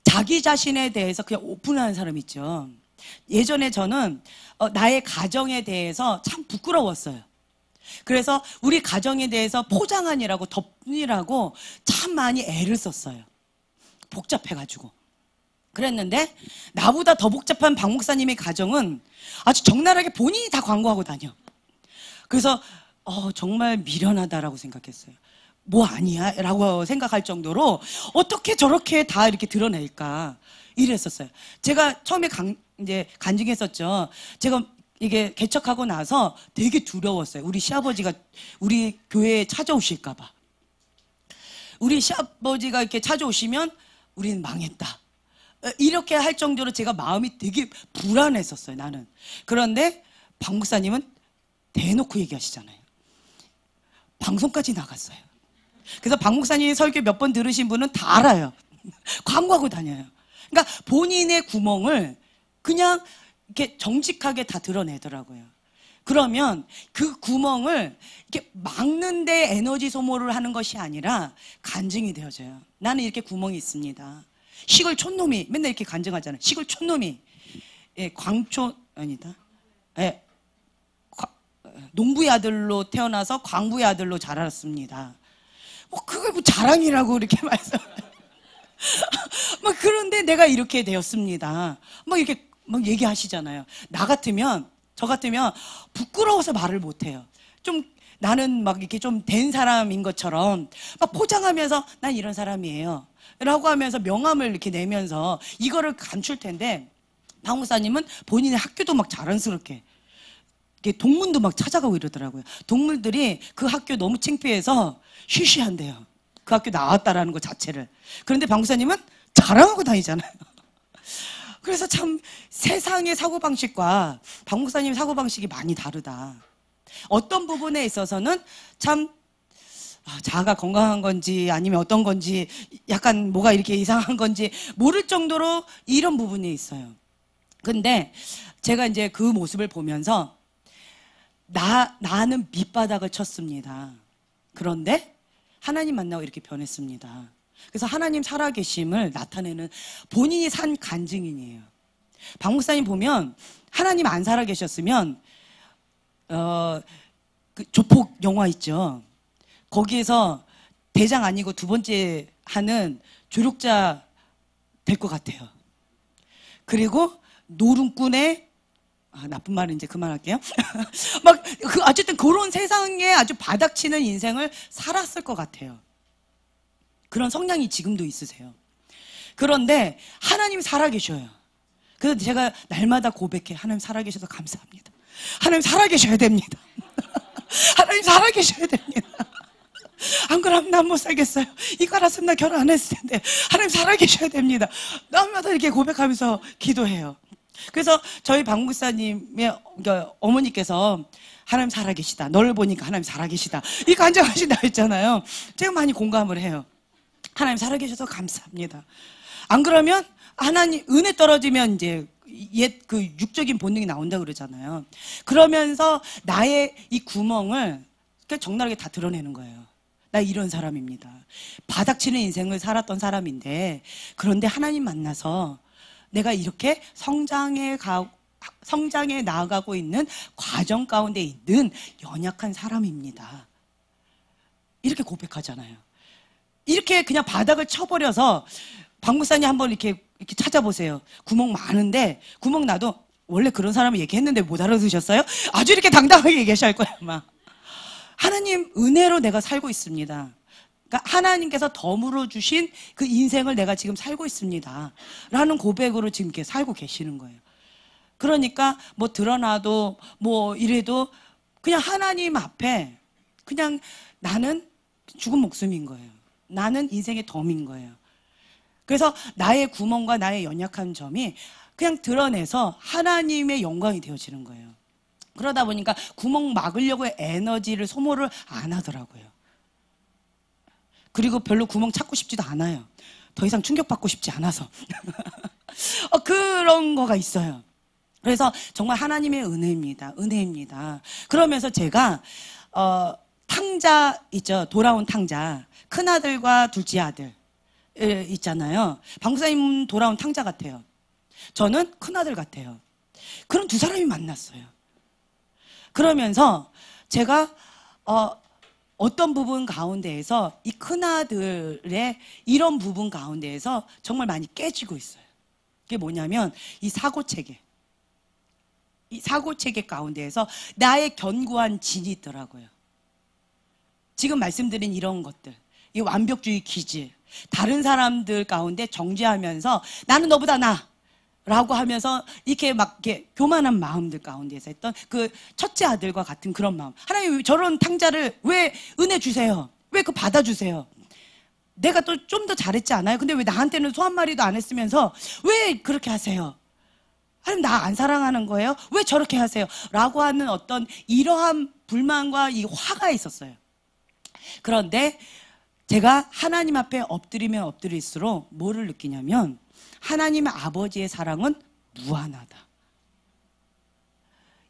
자기 자신에 대해서 그냥 오픈하는 사람 있죠. 예전에 저는 나의 가정에 대해서 참 부끄러웠어요. 그래서 우리 가정에 대해서 포장하느라고 덮느라고 참 많이 애를 썼어요. 복잡해가지고. 그랬는데 나보다 더 복잡한 박 목사님의 가정은 아주 적나라하게 본인이 다 광고하고 다녀. 그래서 정말 미련하다라고 생각했어요. 뭐 아니야? 라고 생각할 정도로 어떻게 저렇게 다 이렇게 드러낼까 이랬었어요. 제가 처음에 이제 간증했었죠. 제가 이게 개척하고 나서 되게 두려웠어요. 우리 시아버지가 우리 교회에 찾아오실까봐. 우리 시아버지가 이렇게 찾아오시면 우리는 망했다. 이렇게 할 정도로 제가 마음이 되게 불안했었어요, 나는. 그런데 박 목사님은 대놓고 얘기하시잖아요. 방송까지 나갔어요. 그래서 박 목사님 설교 몇 번 들으신 분은 다 알아요. 광고하고 다녀요. 그러니까 본인의 구멍을 그냥 이렇게 정직하게 다 드러내더라고요. 그러면 그 구멍을 이렇게 막는데 에너지 소모를 하는 것이 아니라 간증이 되어져요. 나는 이렇게 구멍이 있습니다. 시골 촌놈이 맨날 이렇게 간증하잖아요. 시골 촌놈이 광촌 아니다. 농부의 아들로 태어나서 광부의 아들로 자랐습니다. 그걸 뭐 자랑이라고 이렇게 말씀해요. 그런데 내가 이렇게 되었습니다. 이렇게 얘기하시잖아요. 저 같으면 부끄러워서 말을 못해요. 좀 나는 이렇게 좀 된 사람인 것처럼 포장하면서 난 이런 사람이에요. 라고 하면서 명함을 이렇게 내면서 이거를 감출 텐데 박 목사님은 본인의 학교도 자랑스럽게 동문도 찾아가고 이러더라고요. 동물들이 그 학교 너무 창피해서 쉬쉬한대요. 그 학교 나왔다라는 것 자체를. 그런데 박 목사님은 자랑하고 다니잖아요. 그래서 참 세상의 사고방식과 박 목사님 사고방식이 많이 다르다. 어떤 부분에 있어서는 참 자아가 건강한 건지 아니면 어떤 건지 약간 뭐가 이렇게 이상한 건지 모를 정도로 이런 부분이 있어요. 근데 제가 이제 그 모습을 보면서 나는 밑바닥을 쳤습니다. 그런데 하나님 만나고 이렇게 변했습니다. 그래서 하나님 살아계심을 나타내는 본인이 산 간증인이에요. 박 목사님 보면 하나님 안 살아계셨으면 그 조폭 영화 있죠. 거기에서 대장 아니고 두 번째 하는 조력자 될 것 같아요. 그리고 노름꾼의 나쁜 말은 이제 그만할게요. 어쨌든 그런 세상에 아주 바닥치는 인생을 살았을 것 같아요. 그런 성향이 지금도 있으세요. 그런데 하나님 살아계셔요. 그래서 제가 날마다 고백해. 하나님 살아계셔서 감사합니다. 하나님 살아계셔야 됩니다. 하나님 살아계셔야 됩니다. 안 그러면 난 못 살겠어요. 이거 알았으면 나 결혼 안 했을 텐데. 하나님 살아계셔야 됩니다. 날마다 이렇게 고백하면서 기도해요. 그래서 저희 박 목사님의 어머니께서 하나님 살아계시다. 너를 보니까 하나님 살아계시다. 이 간증하신다 했잖아요. 제가 많이 공감을 해요. 하나님 살아계셔서 감사합니다. 안 그러면 하나님 은혜 떨어지면 이제 옛 그 육적인 본능이 나온다 그러잖아요. 그러면서 나의 이 구멍을 적나라하게 다 드러내는 거예요. 나 이런 사람입니다. 바닥치는 인생을 살았던 사람인데 그런데 하나님 만나서 내가 이렇게 성장해 나아가고 있는 과정 가운데 있는 연약한 사람입니다. 이렇게 고백하잖아요. 이렇게 그냥 바닥을 쳐버려서 박 목사님 한번 이렇게 찾아보세요. 구멍 많은데 구멍 나도 원래 그런 사람을 얘기했는데 못 알아들으셨어요? 아주 이렇게 당당하게 얘기하실 거예요, 아마. 하나님 은혜로 내가 살고 있습니다. 그러니까 하나님께서 덤으로 주신 그 인생을 내가 지금 살고 있습니다. 라는 고백으로 지금 이렇게 살고 계시는 거예요. 그러니까 뭐 드러나도 뭐 이래도 그냥 하나님 앞에 그냥 나는 죽은 목숨인 거예요. 나는 인생의 덤인 거예요. 그래서 나의 구멍과 나의 연약한 점이 그냥 드러내서 하나님의 영광이 되어지는 거예요. 그러다 보니까 구멍 막으려고의 에너지를 소모를 안 하더라고요. 그리고 별로 구멍 찾고 싶지도 않아요. 더 이상 충격받고 싶지 않아서. 그런 거가 있어요. 그래서 정말 하나님의 은혜입니다. 은혜입니다. 그러면서 제가 탕자 있죠. 돌아온 탕자. 큰아들과 둘째 아들 있잖아요. 방구사님 돌아온 탕자 같아요. 저는 큰아들 같아요. 그런 두 사람이 만났어요. 그러면서 제가 어떤 부분 가운데에서 이 큰아들의 이런 부분 가운데에서 정말 많이 깨지고 있어요. 그게 뭐냐면 이 사고체계. 이 사고체계 가운데에서 나의 견고한 진이 있더라고요. 지금 말씀드린 이런 것들, 이 완벽주의 기질, 다른 사람들 가운데 정죄하면서 나는 너보다 나 라고 하면서 이렇게 막 이렇게 교만한 마음들 가운데서 했던 그 첫째 아들과 같은 그런 마음. 하나님 저런 탕자를 왜 은혜 주세요? 왜 그 받아주세요? 내가 또 좀 더 잘했지 않아요? 근데 왜 나한테는 소 한 마리도 안 했으면서 왜 그렇게 하세요? 하나님 나 안 사랑하는 거예요? 왜 저렇게 하세요? 라고 하는 어떤 이러한 불만과 이 화가 있었어요. 그런데 제가 하나님 앞에 엎드리면 엎드릴수록 뭐를 느끼냐면 하나님 아버지의 사랑은 무한하다.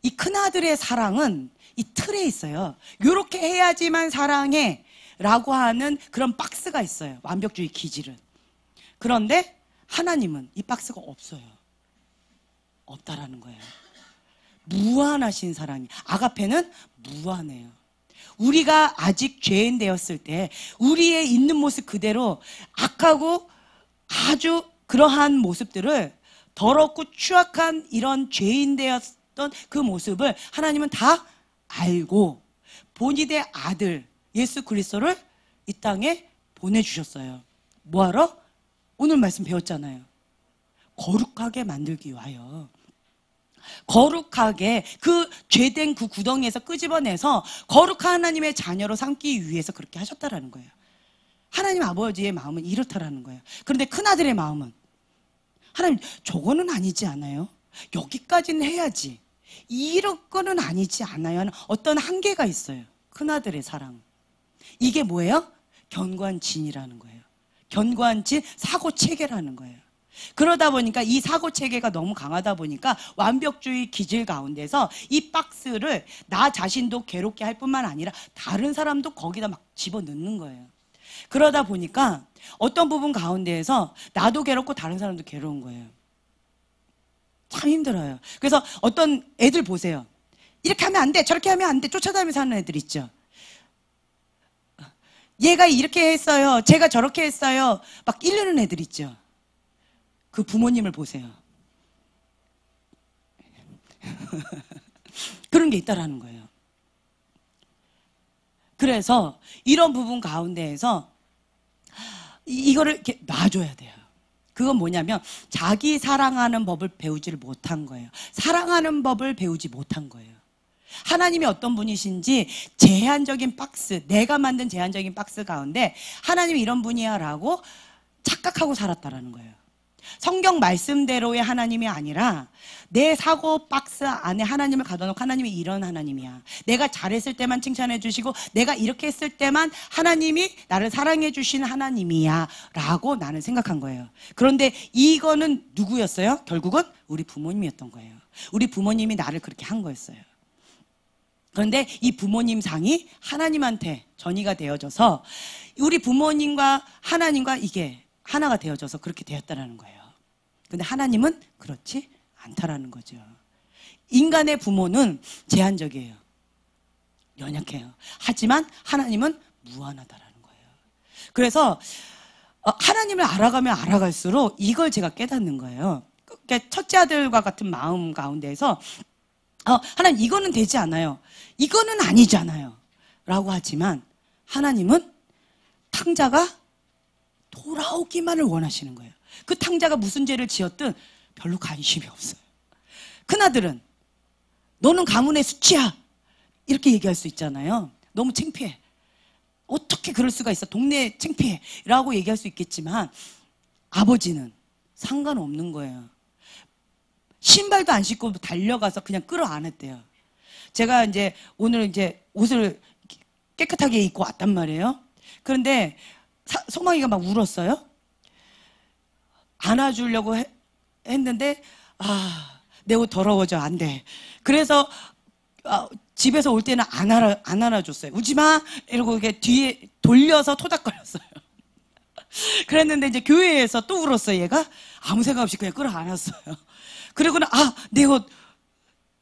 이 큰아들의 사랑은 이 틀에 있어요. 이렇게 해야지만 사랑해 라고 하는 그런 박스가 있어요. 완벽주의 기질은. 그런데 하나님은 이 박스가 없어요. 없다라는 거예요. 무한하신 사랑이. 아가페는 무한해요. 우리가 아직 죄인 되었을 때 우리의 있는 모습 그대로 악하고 아주 그러한 모습들을 더럽고 추악한 이런 죄인 되었던 그 모습을 하나님은 다 알고 본인의 아들 예수 그리스도를 이 땅에 보내주셨어요. 뭐하러? 오늘 말씀 배웠잖아요. 거룩하게 만들기 위하여. 거룩하게 그 죄된 그 구덩이에서 끄집어내서 거룩한 하나님의 자녀로 삼기 위해서 그렇게 하셨다라는 거예요. 하나님 아버지의 마음은 이렇다라는 거예요. 그런데 큰아들의 마음은 하나님 저거는 아니지 않아요? 여기까지는 해야지. 이런 거는 아니지 않아요? 하는 어떤 한계가 있어요. 큰아들의 사랑. 이게 뭐예요? 견고한 진이라는 거예요. 견고한 진, 사고체계라는 거예요. 그러다 보니까 이 사고체계가 너무 강하다 보니까 완벽주의 기질 가운데서 이 박스를 나 자신도 괴롭게 할 뿐만 아니라 다른 사람도 거기다 막 집어넣는 거예요. 그러다 보니까 어떤 부분 가운데에서 나도 괴롭고 다른 사람도 괴로운 거예요. 참 힘들어요. 그래서 어떤 애들 보세요. 이렇게 하면 안 돼, 저렇게 하면 안 돼, 쫓아다니면서 하는 애들 있죠. 얘가 이렇게 했어요, 제가 저렇게 했어요, 막 이르는 애들 있죠. 그 부모님을 보세요. 그런 게 있다라는 거예요. 그래서 이런 부분 가운데에서 이거를 이렇게 놔줘야 돼요. 그건 뭐냐면 자기 사랑하는 법을 배우지를 못한 거예요. 사랑하는 법을 배우지 못한 거예요. 하나님이 어떤 분이신지 제한적인 박스, 내가 만든 제한적인 박스 가운데 하나님이 이런 분이야 라고 착각하고 살았다라는 거예요. 성경 말씀대로의 하나님이 아니라 내 사고 박스 안에 하나님을 가둬놓고 하나님이 이런 하나님이야. 내가 잘했을 때만 칭찬해 주시고 내가 이렇게 했을 때만 하나님이 나를 사랑해 주신 하나님이야 라고 나는 생각한 거예요. 그런데 이거는 누구였어요? 결국은 우리 부모님이었던 거예요. 우리 부모님이 나를 그렇게 한 거였어요. 그런데 이 부모님 상이 하나님한테 전이가 되어져서 우리 부모님과 하나님과 이게 하나가 되어져서 그렇게 되었다라는 거예요. 근데 하나님은 그렇지 않다라는 거죠. 인간의 부모는 제한적이에요. 연약해요. 하지만 하나님은 무한하다라는 거예요. 그래서 하나님을 알아가면 알아갈수록 이걸 제가 깨닫는 거예요. 첫째 아들과 같은 마음 가운데서 하나님 이거는 되지 않아요. 이거는 아니잖아요. 라고 하지만 하나님은 탕자가 돌아오기만을 원하시는 거예요. 그 탕자가 무슨 죄를 지었든 별로 관심이 없어요. 큰아들은 너는 가문의 수치야 이렇게 얘기할 수 있잖아요. 너무 창피해. 어떻게 그럴 수가 있어. 동네 창피해 라고 얘기할 수 있겠지만 아버지는 상관없는 거예요. 신발도 안 신고 달려가서 그냥 끌어안았대요. 제가 이제 오늘 이제 옷을 깨끗하게 입고 왔단 말이에요. 그런데 소망이가 막 울었어요. 안아주려고 했는데 내 옷 더러워져 안 돼. 그래서 집에서 올 때는 안 안아줬어요. 우지마 이러고 이렇게 뒤에 돌려서 토닥거렸어요. 그랬는데 이제 교회에서 또 울었어요. 얘가 아무 생각 없이 그냥 끌어안았어요. 그리고는 내 옷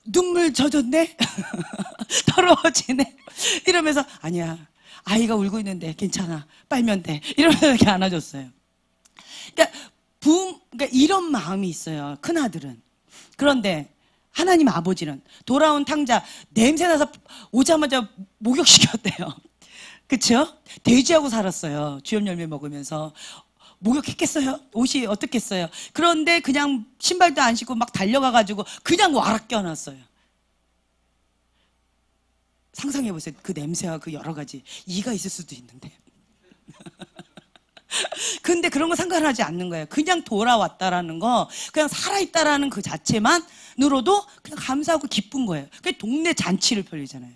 눈물 젖었네. 더러워지네. 이러면서 아니야 아이가 울고 있는데 괜찮아 빨면 돼. 이러면서 이렇게 안아줬어요. 그러니까 이런 마음이 있어요. 큰아들은. 그런데 하나님 아버지는 돌아온 탕자 냄새나서 오자마자 목욕시켰대요. 그쵸? 돼지하고 살았어요. 주염 열매 먹으면서. 목욕했겠어요? 옷이 어떻겠어요? 그런데 그냥 신발도 안 신고 막 달려가가지고 그냥 와락 껴놨어요. 상상해보세요. 그 냄새와 그 여러 가지. 이가 있을 수도 있는데. 근데 그런 거 상관하지 않는 거예요. 그냥 돌아왔다라는 거, 그냥 살아있다라는 그 자체만으로도 그냥 감사하고 기쁜 거예요. 그게 동네 잔치를 벌이잖아요.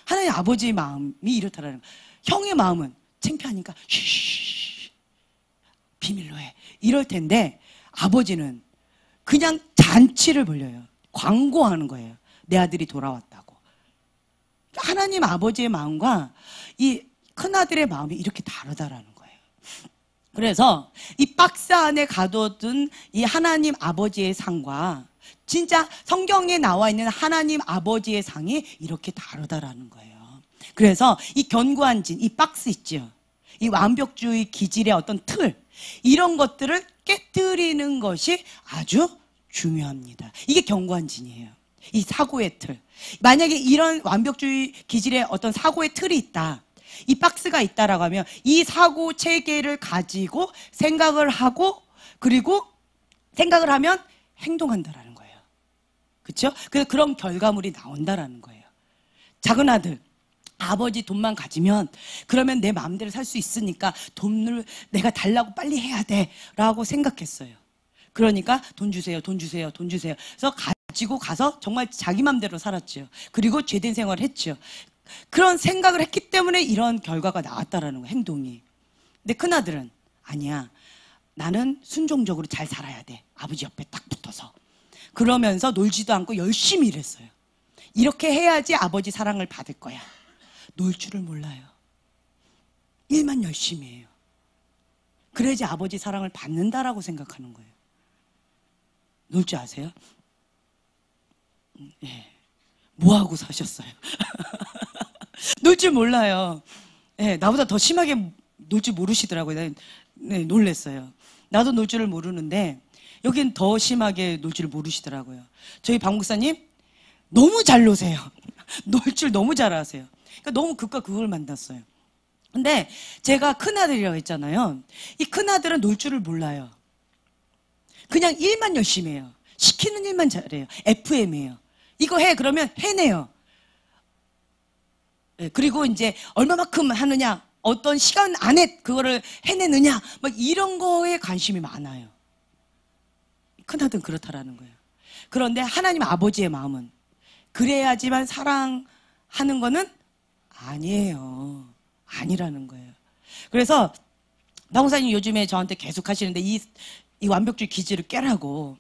하나님 아버지의 마음이 이렇다라는 거예요. 형의 마음은 창피하니까 쉬쉬 비밀로 해 이럴 텐데 아버지는 그냥 잔치를 벌려요. 광고하는 거예요. 내 아들이 돌아왔다고. 하나님 아버지의 마음과 이 큰아들의 마음이 이렇게 다르다라는 거예요. 그래서 이 박스 안에 가둬둔 이 하나님 아버지의 상과 진짜 성경에 나와 있는 하나님 아버지의 상이 이렇게 다르다라는 거예요. 그래서 이 견고한 진, 이 박스 있죠. 이 완벽주의 기질의 어떤 틀, 이런 것들을 깨뜨리는 것이 아주 중요합니다. 이게 견고한 진이에요. 이 사고의 틀. 만약에 이런 완벽주의 기질의 어떤 사고의 틀이 있다, 이 박스가 있다라고 하면 이 사고 체계를 가지고 생각을 하고 그리고 생각을 하면 행동한다라는 거예요. 그렇죠? 그래서 그런 결과물이 나온다라는 거예요. 작은 아들, 아버지 돈만 가지면 그러면 내 마음대로 살 수 있으니까 돈을 내가 달라고 빨리 해야 돼 라고 생각했어요. 그러니까 돈 주세요, 돈 주세요, 돈 주세요. 그래서 가지고 가서 정말 자기 마음대로 살았죠. 그리고 죄된 생활을 했죠. 그런 생각을 했기 때문에 이런 결과가 나왔다라는 거예요. 행동이. 근데 큰아들은 아니야, 나는 순종적으로 잘 살아야 돼. 아버지 옆에 딱 붙어서. 그러면서 놀지도 않고 열심히 일했어요. 이렇게 해야지 아버지 사랑을 받을 거야. 놀 줄을 몰라요. 일만 열심히 해요. 그래야지 아버지 사랑을 받는다라고 생각하는 거예요. 놀 줄 아세요? 예. 뭐하고 사셨어요? 놀 줄 몰라요. 예, 나보다 더 심하게 놀 줄 모르시더라고요. 네, 놀랬어요. 나도 놀 줄을 모르는데 여긴 더 심하게 놀 줄 모르시더라고요. 저희 박 목사님 너무 잘 노세요. 놀 줄 너무 잘 아세요. 그러니까 너무 극과 극을 만났어요. 근데 제가 큰아들이라고 했잖아요. 이 큰아들은 놀 줄을 몰라요. 그냥 일만 열심히 해요. 시키는 일만 잘해요. FM이에요. 이거 해 그러면 해내요. 그리고 이제 얼마만큼 하느냐, 어떤 시간 안에 그거를 해내느냐, 막 이런 거에 관심이 많아요. 큰아들은 그렇다라는 거예요. 그런데 하나님 아버지의 마음은 그래야지만 사랑하는 거는 아니에요. 아니라는 거예요. 그래서 박목사님 요즘에 저한테 계속 하시는데 이 완벽주의 기질을 깨라고,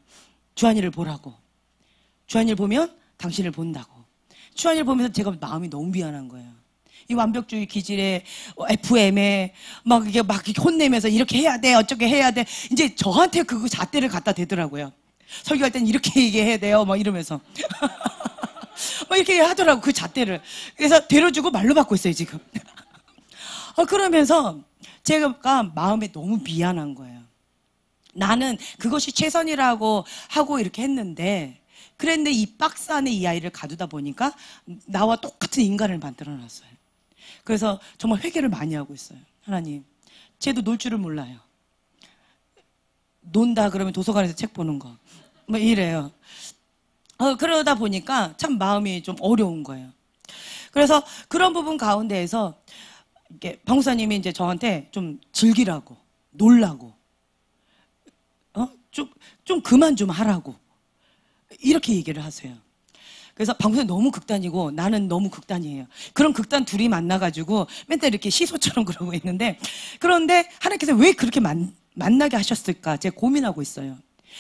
주한이를 보라고. 주한이를 보면 당신을 본다고. 주한이를 보면서 제가 마음이 너무 미안한 거예요. 이 완벽주의 기질의 FM에 막 이게 막 혼내면서 이렇게 해야 돼, 어쩌게 해야 돼. 이제 저한테 그 잣대를 갖다 대더라고요. 설교할 땐 이렇게 얘기해야 돼요. 막 이러면서. 막 이렇게 하더라고, 그 잣대를. 그래서 데려주고 말로 받고 있어요, 지금. 그러면서 제가 마음에 너무 미안한 거예요. 나는 그것이 최선이라고 하고 이렇게 했는데, 그랬는데 이 박스 안에 이 아이를 가두다 보니까 나와 똑같은 인간을 만들어 놨어요. 그래서 정말 회개를 많이 하고 있어요. 하나님, 쟤도 놀 줄을 몰라요. 논다 그러면 도서관에서 책 보는 거 뭐 이래요. 그러다 보니까 참 마음이 좀 어려운 거예요. 그래서 그런 부분 가운데에서 이렇게 방사님이 이제 저한테 좀 즐기라고, 놀라고, 좀 그만 좀 하라고 이렇게 얘기를 하세요. 그래서 방사님 너무 극단이고 나는 너무 극단이에요. 그런 극단 둘이 만나가지고 맨날 이렇게 시소처럼 그러고 있는데, 그런데 하나님께서 왜 그렇게 만나게 하셨을까 제가 고민하고 있어요.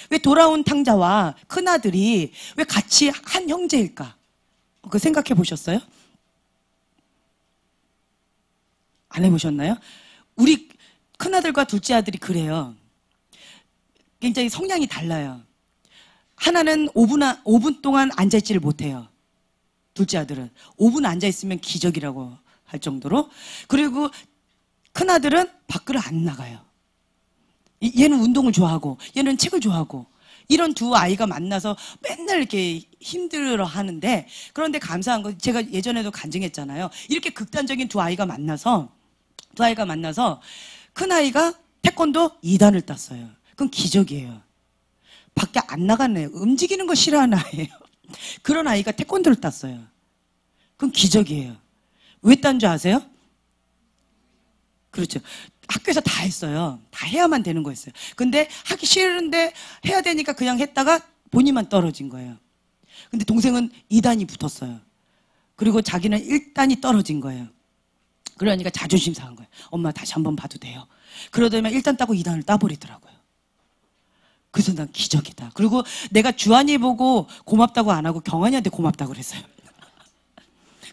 왜 돌아온 탕자와 큰아들이 왜 같이 한 형제일까? 그거 생각해 보셨어요? 안 해보셨나요? 우리 큰아들과 둘째 아들이 그래요. 굉장히 성향이 달라요. 하나는 5분 동안 앉아있지를 못해요. 둘째 아들은 5분 앉아있으면 기적이라고 할 정도로. 그리고 큰아들은 밖으로 안 나가요. 얘는 운동을 좋아하고 얘는 책을 좋아하고, 이런 두 아이가 만나서 맨날 이렇게 힘들어 하는데, 그런데 감사한 건 제가 예전에도 간증했잖아요. 이렇게 극단적인 두 아이가 만나서 큰아이가 태권도 2단을 땄어요. 그건 기적이에요. 밖에 안 나가네요. 움직이는 거 싫어하는 아이예요. 그런 아이가 태권도를 땄어요. 그건 기적이에요. 왜 딴 줄 아세요? 그렇죠. 학교에서 다 했어요. 다 해야만 되는 거였어요. 근데 하기 싫은데 해야 되니까 그냥 했다가 본인만 떨어진 거예요. 근데 동생은 2단이 붙었어요. 그리고 자기는 1단이 떨어진 거예요. 그러니까 자존심 상한 거예요. 엄마 다시 한번 봐도 돼요. 그러더니 1단 따고 2단을 따버리더라고요. 그래서 난 기적이다. 그리고 내가 주한이 보고 고맙다고 안 하고 경환이한테 고맙다고 그랬어요.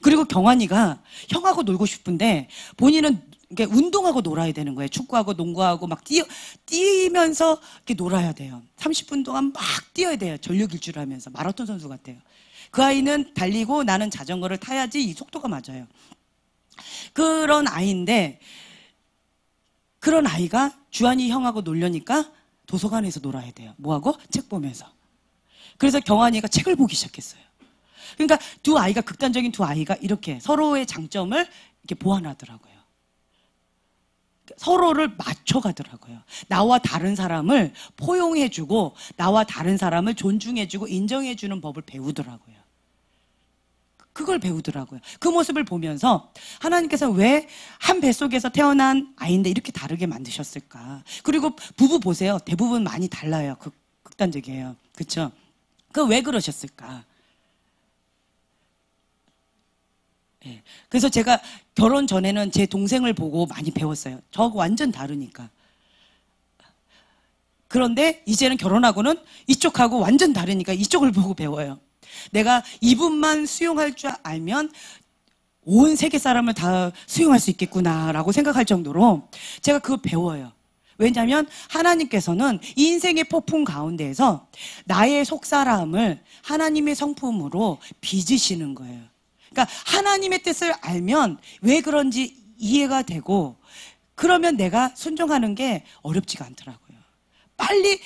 그리고 경환이가 형하고 놀고 싶은데 본인은 이렇게 운동하고 놀아야 되는 거예요. 축구하고 농구하고 막 뛰면서 이렇게 놀아야 돼요. 30분 동안 막 뛰어야 돼요. 전력 일주를 하면서 마라톤 선수 같아요. 그 아이는 달리고 나는 자전거를 타야지 이 속도가 맞아요. 그런 아이인데, 그런 아이가 주한이 형하고 놀려니까 도서관에서 놀아야 돼요. 뭐하고? 책 보면서. 그래서 경환이가 책을 보기 시작했어요. 그러니까 두 아이가, 극단적인 두 아이가 이렇게 서로의 장점을 이렇게 보완하더라고요. 서로를 맞춰가더라고요. 나와 다른 사람을 포용해주고 나와 다른 사람을 존중해주고 인정해주는 법을 배우더라고요. 그걸 배우더라고요. 그 모습을 보면서 하나님께서 왜 한 뱃속에서 태어난 아이인데 이렇게 다르게 만드셨을까? 그리고 부부 보세요. 대부분 많이 달라요. 극단적이에요. 그렇죠? 그 왜 그러셨을까? 네. 그래서 제가 결혼 전에는 제 동생을 보고 많이 배웠어요. 저하고 완전 다르니까. 그런데 이제는 결혼하고는 이쪽하고 완전 다르니까 이쪽을 보고 배워요. 내가 이분만 수용할 줄 알면 온 세계 사람을 다 수용할 수 있겠구나라고 생각할 정도로 제가 그걸 배워요. 왜냐하면 하나님께서는 이 인생의 폭풍 가운데에서 나의 속사람을 하나님의 성품으로 빚으시는 거예요. 그러니까 하나님의 뜻을 알면 왜 그런지 이해가 되고, 그러면 내가 순종하는 게 어렵지가 않더라고요. 빨리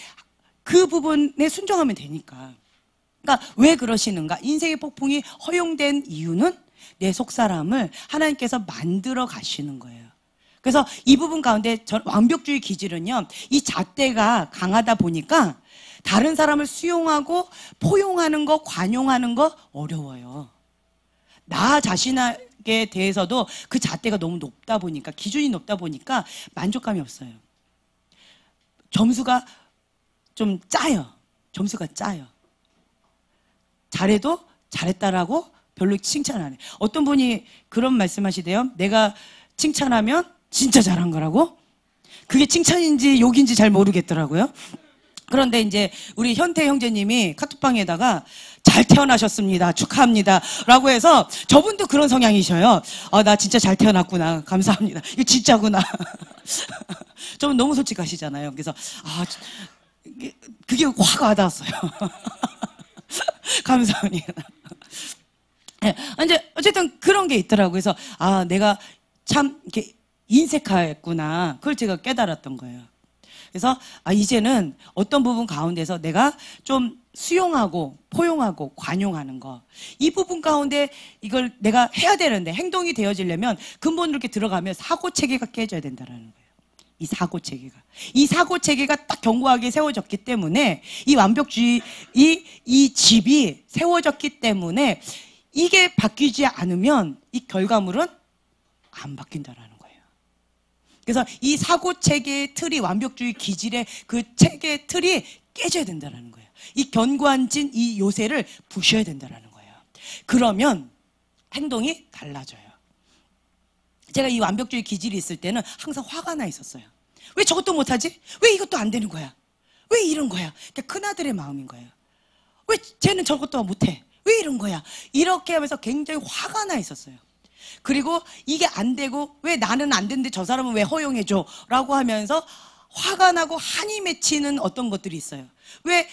그 부분에 순종하면 되니까. 그러니까 왜 그러시는가? 인생의 폭풍이 허용된 이유는 내 속사람을 하나님께서 만들어 가시는 거예요. 그래서 이 부분 가운데 완벽주의 기질은요, 이 잣대가 강하다 보니까 다른 사람을 수용하고 포용하는 거, 관용하는 거 어려워요. 나 자신에게 대해서도 그 잣대가 너무 높다 보니까, 기준이 높다 보니까 만족감이 없어요. 점수가 좀 짜요. 점수가 짜요. 잘해도 잘했다라고 별로 칭찬 안 해. 어떤 분이 그런 말씀하시대요. 내가 칭찬하면 진짜 잘한 거라고? 그게 칭찬인지 욕인지 잘 모르겠더라고요. 그런데 이제 우리 현태 형제님이 카톡방에다가 잘 태어나셨습니다. 축하합니다. 라고 해서, 저분도 그런 성향이셔요. 나 진짜 잘 태어났구나. 감사합니다. 이거 진짜구나. 저분 너무 솔직하시잖아요. 그래서, 그게 확 와닿았어요. 감사합니다. 네, 이제 어쨌든 그런 게 있더라고요. 그래서 내가 참 이렇게 인색했구나. 그걸 제가 깨달았던 거예요. 그래서 이제는 어떤 부분 가운데서 내가 좀 수용하고 포용하고 관용하는 거, 이 부분 가운데 이걸 내가 해야 되는데 행동이 되어지려면 근본으로 이렇게 들어가면 사고 체계가 깨져야 된다는 거예요. 이 사고 체계가 딱 견고하게 세워졌기 때문에 이 완벽주의 이 집이 세워졌기 때문에 이게 바뀌지 않으면 이 결과물은 안 바뀐다라는 거예요. 그래서 이 사고 체계의 틀이, 완벽주의 기질의 그 체계의 틀이 깨져야 된다는 거예요. 이 견고한 진, 이 요새를 부셔야 된다는 거예요. 그러면 행동이 달라져요. 제가 이 완벽주의 기질이 있을 때는 항상 화가 나 있었어요. 왜 저것도 못하지? 왜 이것도 안 되는 거야? 왜 이런 거야? 그러니까 큰아들의 마음인 거예요. 왜 쟤는 저것도 못해? 왜 이런 거야? 이렇게 하면서 굉장히 화가 나 있었어요. 그리고 이게 안 되고 왜 나는 안 되는데 저 사람은 왜 허용해줘? 라고 하면서 화가 나고 한이 맺히는 어떤 것들이 있어요. 왜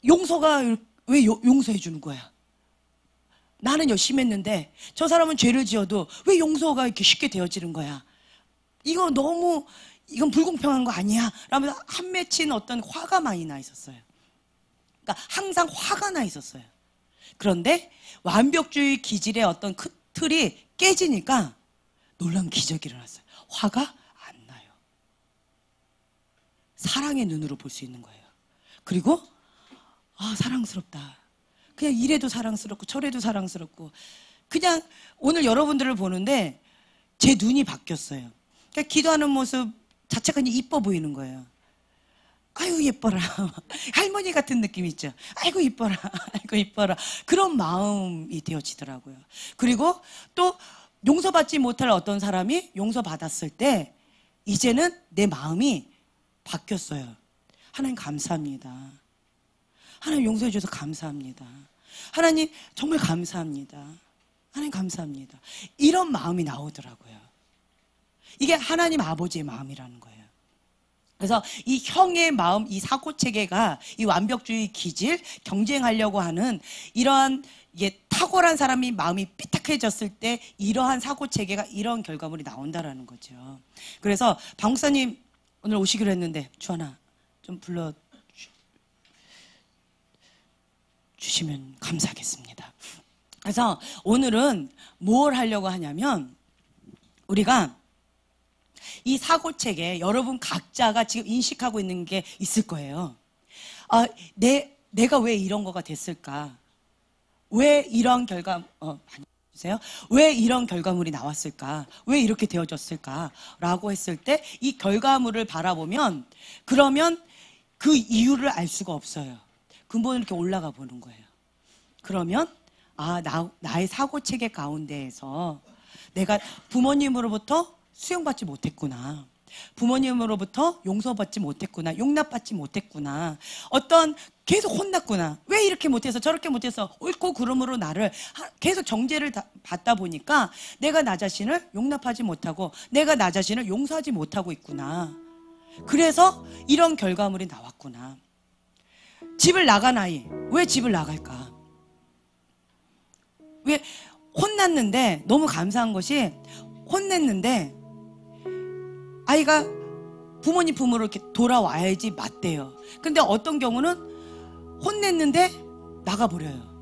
용서해 주는 거야? 나는 열심히 했는데 저 사람은 죄를 지어도 왜 용서가 이렇게 쉽게 되어지는 거야? 이건 불공평한 거 아니야? 라면서 한 맺힌 어떤 화가 많이 나 있었어요. 그러니까 항상 화가 나 있었어요. 그런데 완벽주의 기질의 어떤 틀이 깨지니까 놀라운 기적이 일어났어요. 화가 안 나요. 사랑의 눈으로 볼 수 있는 거예요. 그리고 사랑스럽다. 그냥 이래도 사랑스럽고 저래도 사랑스럽고, 그냥 오늘 여러분들을 보는데 제 눈이 바뀌었어요. 그러니까 기도하는 모습 자체가 그냥 이뻐 보이는 거예요. 아유 예뻐라. 할머니 같은 느낌 있죠. 아이고 이뻐라. 아이고 이뻐라. 그런 마음이 되어지더라고요. 그리고 또 용서받지 못할 어떤 사람이 용서받았을 때 이제는 내 마음이 바뀌었어요. 하나님 감사합니다. 하나님 용서해 주셔서 감사합니다. 하나님 정말 감사합니다. 하나님 감사합니다. 이런 마음이 나오더라고요. 이게 하나님 아버지의 마음이라는 거예요. 그래서 이 형의 마음, 이 사고체계가 이 완벽주의 기질, 경쟁하려고 하는 이러한 이게 탁월한 사람이 마음이 삐딱해졌을 때 이러한 사고체계가 이런 결과물이 나온다라는 거죠. 그래서 박 목사님 오늘 오시기로 했는데 주하나 좀 불러주시면 감사하겠습니다. 그래서 오늘은 뭘 하려고 하냐면, 우리가 이 사고체계, 여러분 각자가 지금 인식하고 있는 게 있을 거예요. 내가 왜 이런 거가 됐을까? 왜 이런 왜 이런 결과물이 나왔을까? 왜 이렇게 되어졌을까? 라고 했을 때 이 결과물을 바라보면, 그러면 그 이유를 알 수가 없어요. 근본으로 이렇게 올라가 보는 거예요. 그러면 나의 사고체계 가운데에서 내가 부모님으로부터 수용받지 못했구나. 부모님으로부터 용서받지 못했구나. 용납받지 못했구나. 계속 혼났구나. 왜 이렇게 못해서 저렇게 못해서 옳고 그름으로 나를 계속 정죄를 받다 보니까 내가 나 자신을 용납하지 못하고 내가 나 자신을 용서하지 못하고 있구나. 그래서 이런 결과물이 나왔구나. 집을 나간 아이, 왜 집을 나갈까? 왜 혼났는데, 너무 감사한 것이 혼냈는데 아이가 부모님 품으로 이렇게 돌아와야지 맞대요. 근데 어떤 경우는 혼냈는데 나가버려요.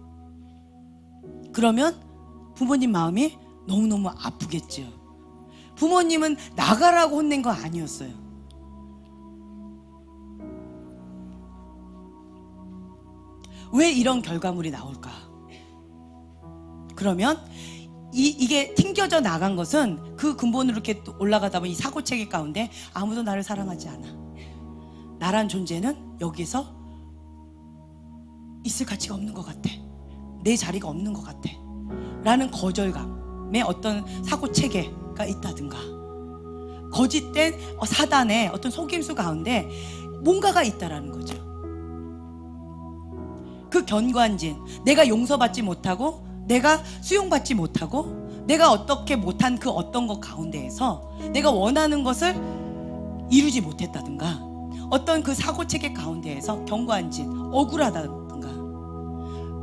그러면 부모님 마음이 너무너무 아프겠죠. 부모님은 나가라고 혼낸 거 아니었어요. 왜 이런 결과물이 나올까? 그러면 이게 튕겨져 나간 것은 그 근본으로 이렇게 올라가다 보면 이 사고체계 가운데 아무도 나를 사랑하지 않아. 나란 존재는 여기서 있을 가치가 없는 것 같아. 내 자리가 없는 것 같아. 라는 거절감의 어떤 사고체계가 있다든가, 거짓된 사단의 어떤 속임수 가운데 뭔가가 있다라는 거죠. 그 견고한진, 내가 용서받지 못하고 내가 수용받지 못하고 내가 어떻게 못한 그 어떤 것 가운데에서 내가 원하는 것을 이루지 못했다든가, 어떤 그 사고체계 가운데에서 견고한진, 억울하다든가,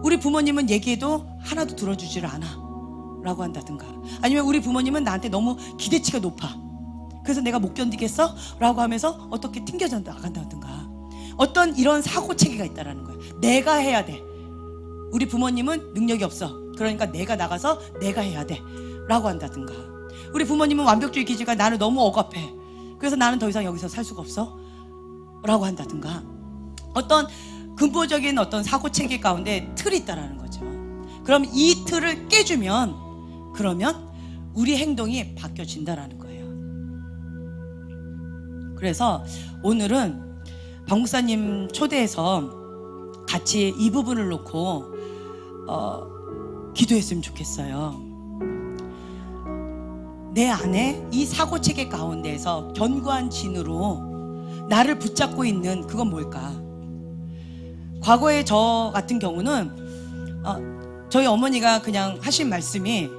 우리 부모님은 얘기해도 하나도 들어주지를 않아 라고 한다든가, 아니면 우리 부모님은 나한테 너무 기대치가 높아. 그래서 내가 못 견디겠어? 라고 하면서 어떻게 튕겨져 나간다든가, 어떤 이런 사고체계가 있다라는 거예요. 내가 해야 돼. 우리 부모님은 능력이 없어. 그러니까 내가 나가서 내가 해야 돼. 라고 한다든가, 우리 부모님은 완벽주의 기질과 나를 너무 억압해. 그래서 나는 더 이상 여기서 살 수가 없어. 라고 한다든가, 어떤 근본적인 어떤 사고체계 가운데 틀이 있다라는 거죠. 그럼 이 틀을 깨주면, 그러면 우리 행동이 바뀌어진다라는 거예요. 그래서 오늘은 박목사님 초대해서 같이 이 부분을 놓고 기도했으면 좋겠어요. 내 안에 이 사고체계 가운데에서 견고한 진으로 나를 붙잡고 있는 그건 뭘까? 과거에 저 같은 경우는 저희 어머니가 그냥 하신 말씀이,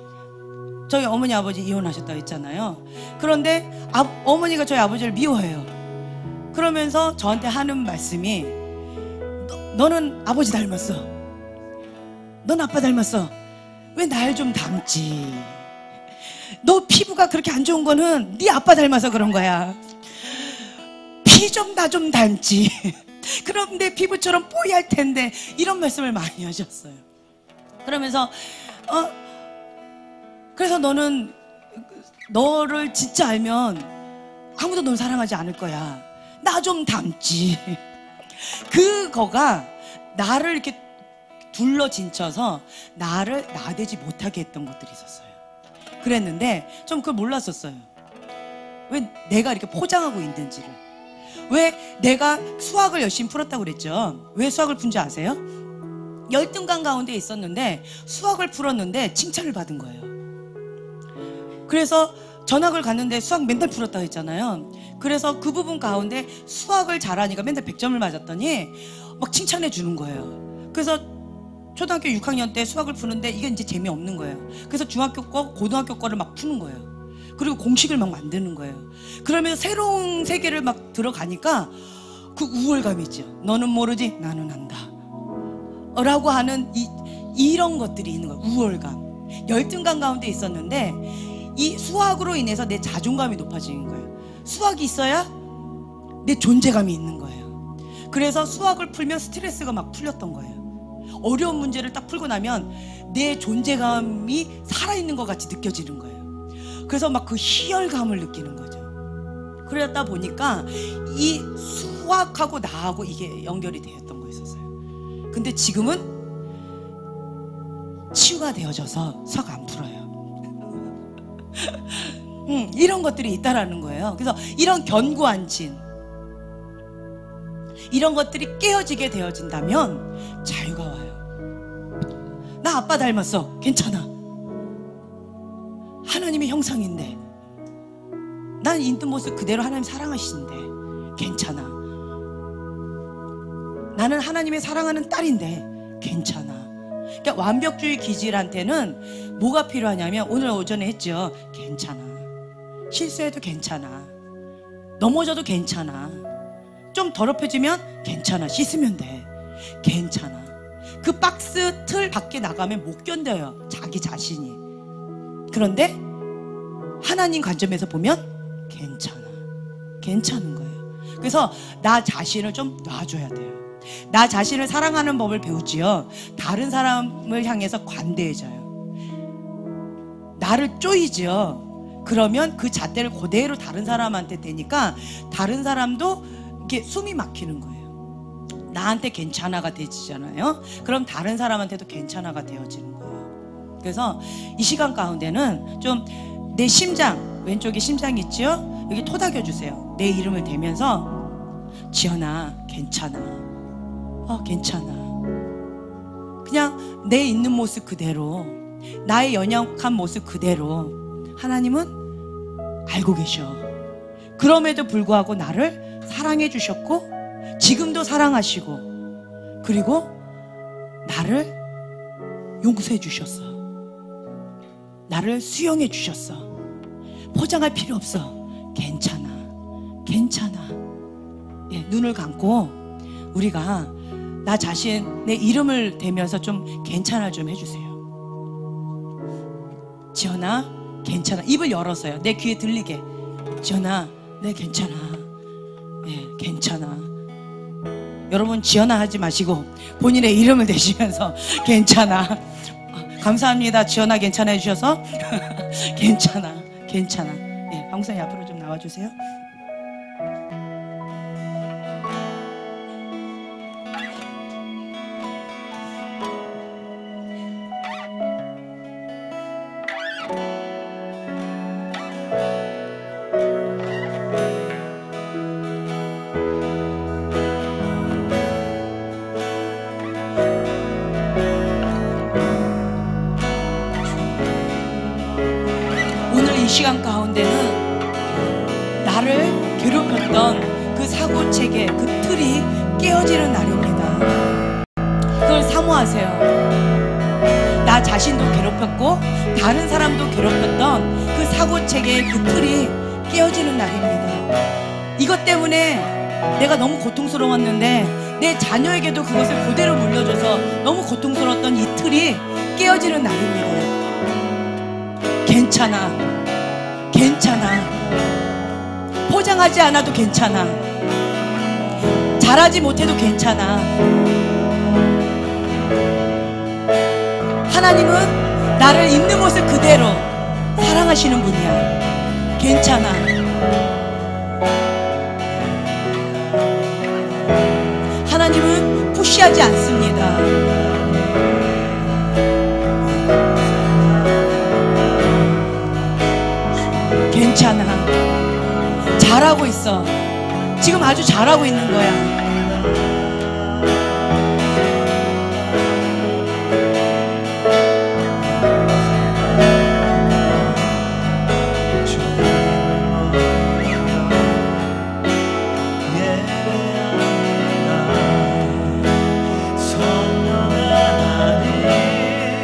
저희 어머니 아버지 이혼하셨다고 했잖아요. 그런데 어머니가 저희 아버지를 미워해요. 그러면서 저한테 하는 말씀이, 너는 아버지 닮았어. 넌 아빠 닮았어. 왜 날 좀 닮지? 너 피부가 그렇게 안 좋은 거는 네 아빠 닮아서 그런 거야. 피 좀 나 좀 닮지. 그럼 내 피부처럼 뽀얘할 텐데. 이런 말씀을 많이 하셨어요. 그러면서 그래서 너를 진짜 알면 아무도 널 사랑하지 않을 거야. 나 좀 닮지. 그거가 나를 이렇게 둘러진쳐서 나를 나대지 못하게 했던 것들이 있었어요. 그랬는데 좀 그걸 몰랐었어요. 왜 내가 이렇게 포장하고 있는지를. 왜 내가 수학을 열심히 풀었다고 그랬죠. 왜 수학을 푼지 아세요? 열등감 가운데 있었는데 수학을 풀었는데 칭찬을 받은 거예요. 그래서 전학을 갔는데 수학 맨날 풀었다고 했잖아요. 그래서 그 부분 가운데 수학을 잘하니까 맨날 100점을 맞았더니 막 칭찬해 주는 거예요. 그래서 초등학교 6학년 때 수학을 푸는데 이게 이제 재미없는 거예요. 그래서 중학교 거, 고등학교 거를 막 푸는 거예요. 그리고 공식을 막 만드는 거예요. 그러면서 새로운 세계를 막 들어가니까 그 우월감이 있죠. 너는 모르지 나는 안다 라고 하는 이런 것들이 있는 거예요. 우월감, 열등감 가운데 있었는데 이 수학으로 인해서 내 자존감이 높아지는 거예요. 수학이 있어야 내 존재감이 있는 거예요. 그래서 수학을 풀면 스트레스가 막 풀렸던 거예요. 어려운 문제를 딱 풀고 나면 내 존재감이 살아있는 것 같이 느껴지는 거예요. 그래서 막 그 희열감을 느끼는 거죠. 그러다 보니까 이 수학하고 나하고 이게 연결이 되었던 거였었어요. 근데 지금은 치유가 되어져서 수학 안 풀어요. 이런 것들이 있다라는 거예요. 그래서 이런 견고한 진, 이런 것들이 깨어지게 되어진다면 자유가 와요. 나 아빠 닮았어. 괜찮아. 하나님의 형상인데, 난 있는 모습 그대로 하나님 사랑하시는데 괜찮아. 나는 하나님의 사랑하는 딸인데 괜찮아. 그러니까 완벽주의 기질한테는 뭐가 필요하냐면, 오늘 오전에 했죠. 괜찮아. 실수해도 괜찮아. 넘어져도 괜찮아. 좀 더럽혀지면 괜찮아. 씻으면 돼. 괜찮아. 그 박스 틀 밖에 나가면 못 견뎌요, 자기 자신이. 그런데 하나님 관점에서 보면 괜찮아. 괜찮은 거예요. 그래서 나 자신을 좀 놔줘야 돼요. 나 자신을 사랑하는 법을 배우지요. 다른 사람을 향해서 관대해져요. 나를 쪼이지요. 그러면 그 잣대를 그대로 다른 사람한테 대니까 다른 사람도 이렇게 숨이 막히는 거예요. 나한테 괜찮아가 되지잖아요. 그럼 다른 사람한테도 괜찮아가 되어지는 거예요. 그래서 이 시간 가운데는 좀 내 심장, 왼쪽에 심장이 있죠? 여기 토닥여 주세요. 내 이름을 대면서, 지연아 괜찮아. 괜찮아. 그냥 내 있는 모습 그대로, 나의 연약한 모습 그대로 하나님은 알고 계셔. 그럼에도 불구하고 나를 사랑해 주셨고, 지금도 사랑하시고, 그리고 나를 용서해 주셨어. 나를 수용해 주셨어. 포장할 필요 없어. 괜찮아. 괜찮아. 예, 눈을 감고 우리가 나 자신, 내 이름을 대면서 좀 괜찮아 좀 해주세요. 지연아 괜찮아. 입을 열었어요. 내 귀에 들리게. 지연아, 네 괜찮아. 예, 괜찮아. 여러분 지연아 하지 마시고 본인의 이름을 대시면서 괜찮아. 감사합니다. 지연아 괜찮아 해주셔서 괜찮아, 괜찮아. 예, 방송이 앞으로 좀 나와주세요. 시간 가운데는 나를 괴롭혔던 그 사고체계, 그 틀이 깨어지는 날입니다. 그걸 사모하세요. 나 자신도 괴롭혔고 다른 사람도 괴롭혔던 그 사고체계의 그 틀이 깨어지는 날입니다. 이것 때문에 내가 너무 고통스러웠는데 내 자녀에게도 그것을 그대로 물려줘서 너무 고통스러웠던 이 틀이 깨어지는 날입니다. 괜찮아. 괜찮아. 포장하지 않아도 괜찮아. 잘하지 못해도 괜찮아. 하나님은 나를 있는 모습 그대로 사랑하시는 분이야. 괜찮아. 하나님은 푸시하지 않습니다. 괜찮아. 잘하고 있어. 지금 아주 잘하고 있는 거야.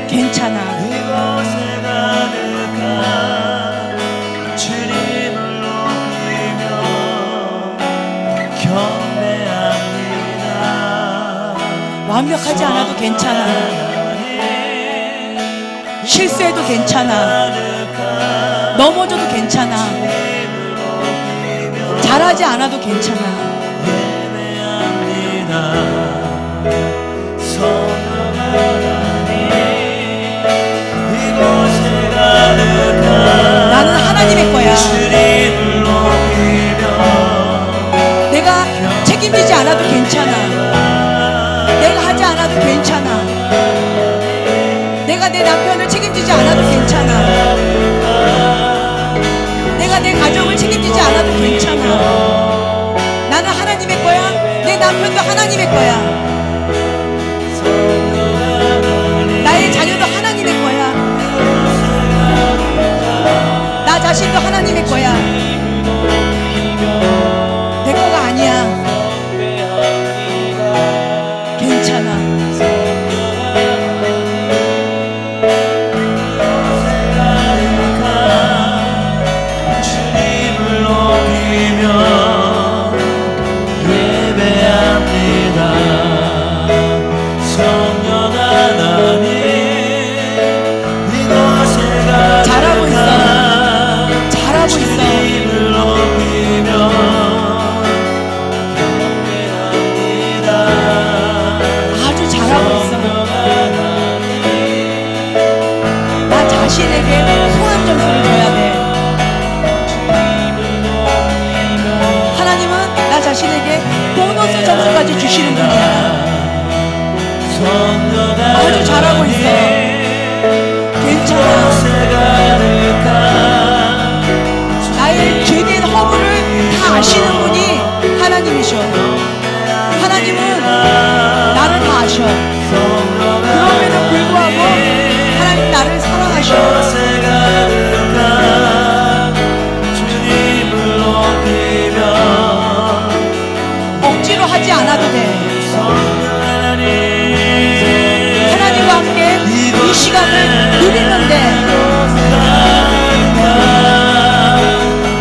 괜찮아. 완벽하지 않아도 괜찮아. 실수해도 괜찮아. 넘어져도 괜찮아. 잘하지 않아도 괜찮아. 나는 하나님의 거야. 내가 책임지지 않아도 괜찮아. 내가 하지 않아도 괜찮아. 내가 내 남편을 책임지지 않아도 괜찮아. 내가 내 가정을 책임지지 않아도 괜찮아. 나는 하나님의 거야. 내 남편도 하나님의 거야. 나의 자녀도 하나님의 거야. 나 자신도 하나님의 거야. 내 거가 아니야. 괜찮아. 주님을 높이며 예배합니다. 성령 하나님 이곳에 잘하고 있어. 잘하고 있어. 주님을 높이며 자신에게 후한 점수를 줘야 돼. 하나님은 나 자신에게 보너스 점수까지 주시는 분이야. 아주 잘하고 있어. 괜찮아. 나의 죄된 허물을 다 아시는 분이 하나님이셔. 하나님은 나를 다 아셔. 그럼에도 불구하고 하나님 나를 사랑하셔. 억지로 하지 않아도 돼. 하나님과 함께 이 시간을 누리면 돼.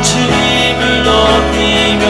주님을 높이며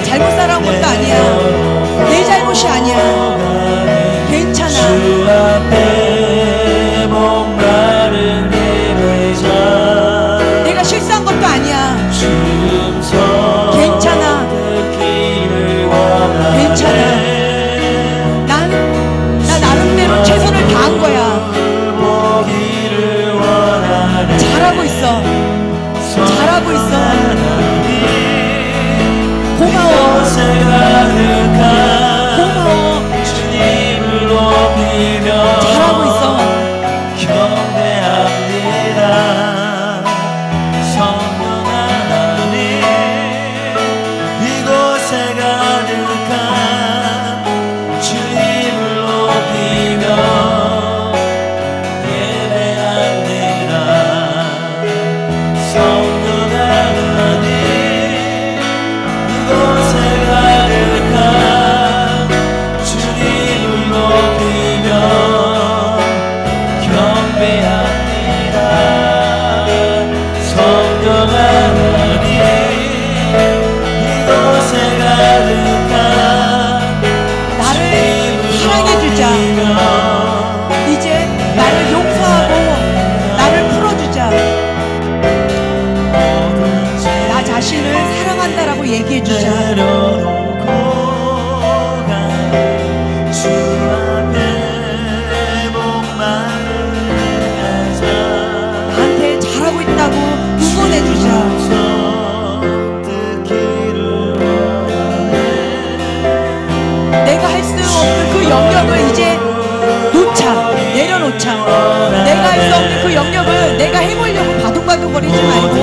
내가 잘못 살아온 것도 아니야. 내 잘못이 아니야. 괜찮아. 내가 실수한 것도 아니야. 괜찮아. 괜찮아. 나 나름대로 최선을 다한 거야. 잘하고 있어. 잘하고 있어. 고마워. 고마워. 잘하고 있어. 경배합니다. 성령 하나님, 이곳에 가득한 주님을 높이며 예배합니다. 성령 하나님, 이곳에 가득한 주님을 높이며 경배합니다. 성령 하나님, 이곳에 가득한 나를 사랑해주자. 이제 나를 용서하고 나를 풀어주자. 나 자신을 사랑한다라고 얘기해주자. 내려놓고 가는 주 앞에 목마른 가자. 나한테 잘하고 있다고 응원해주자. 듣기를 원하네. 내가 할 수 없는 그 영역을 이제 놓자. 내려놓자. 내가 할 수 없는 그 영역을 내가 해보려고 바둥바둥거리지 말고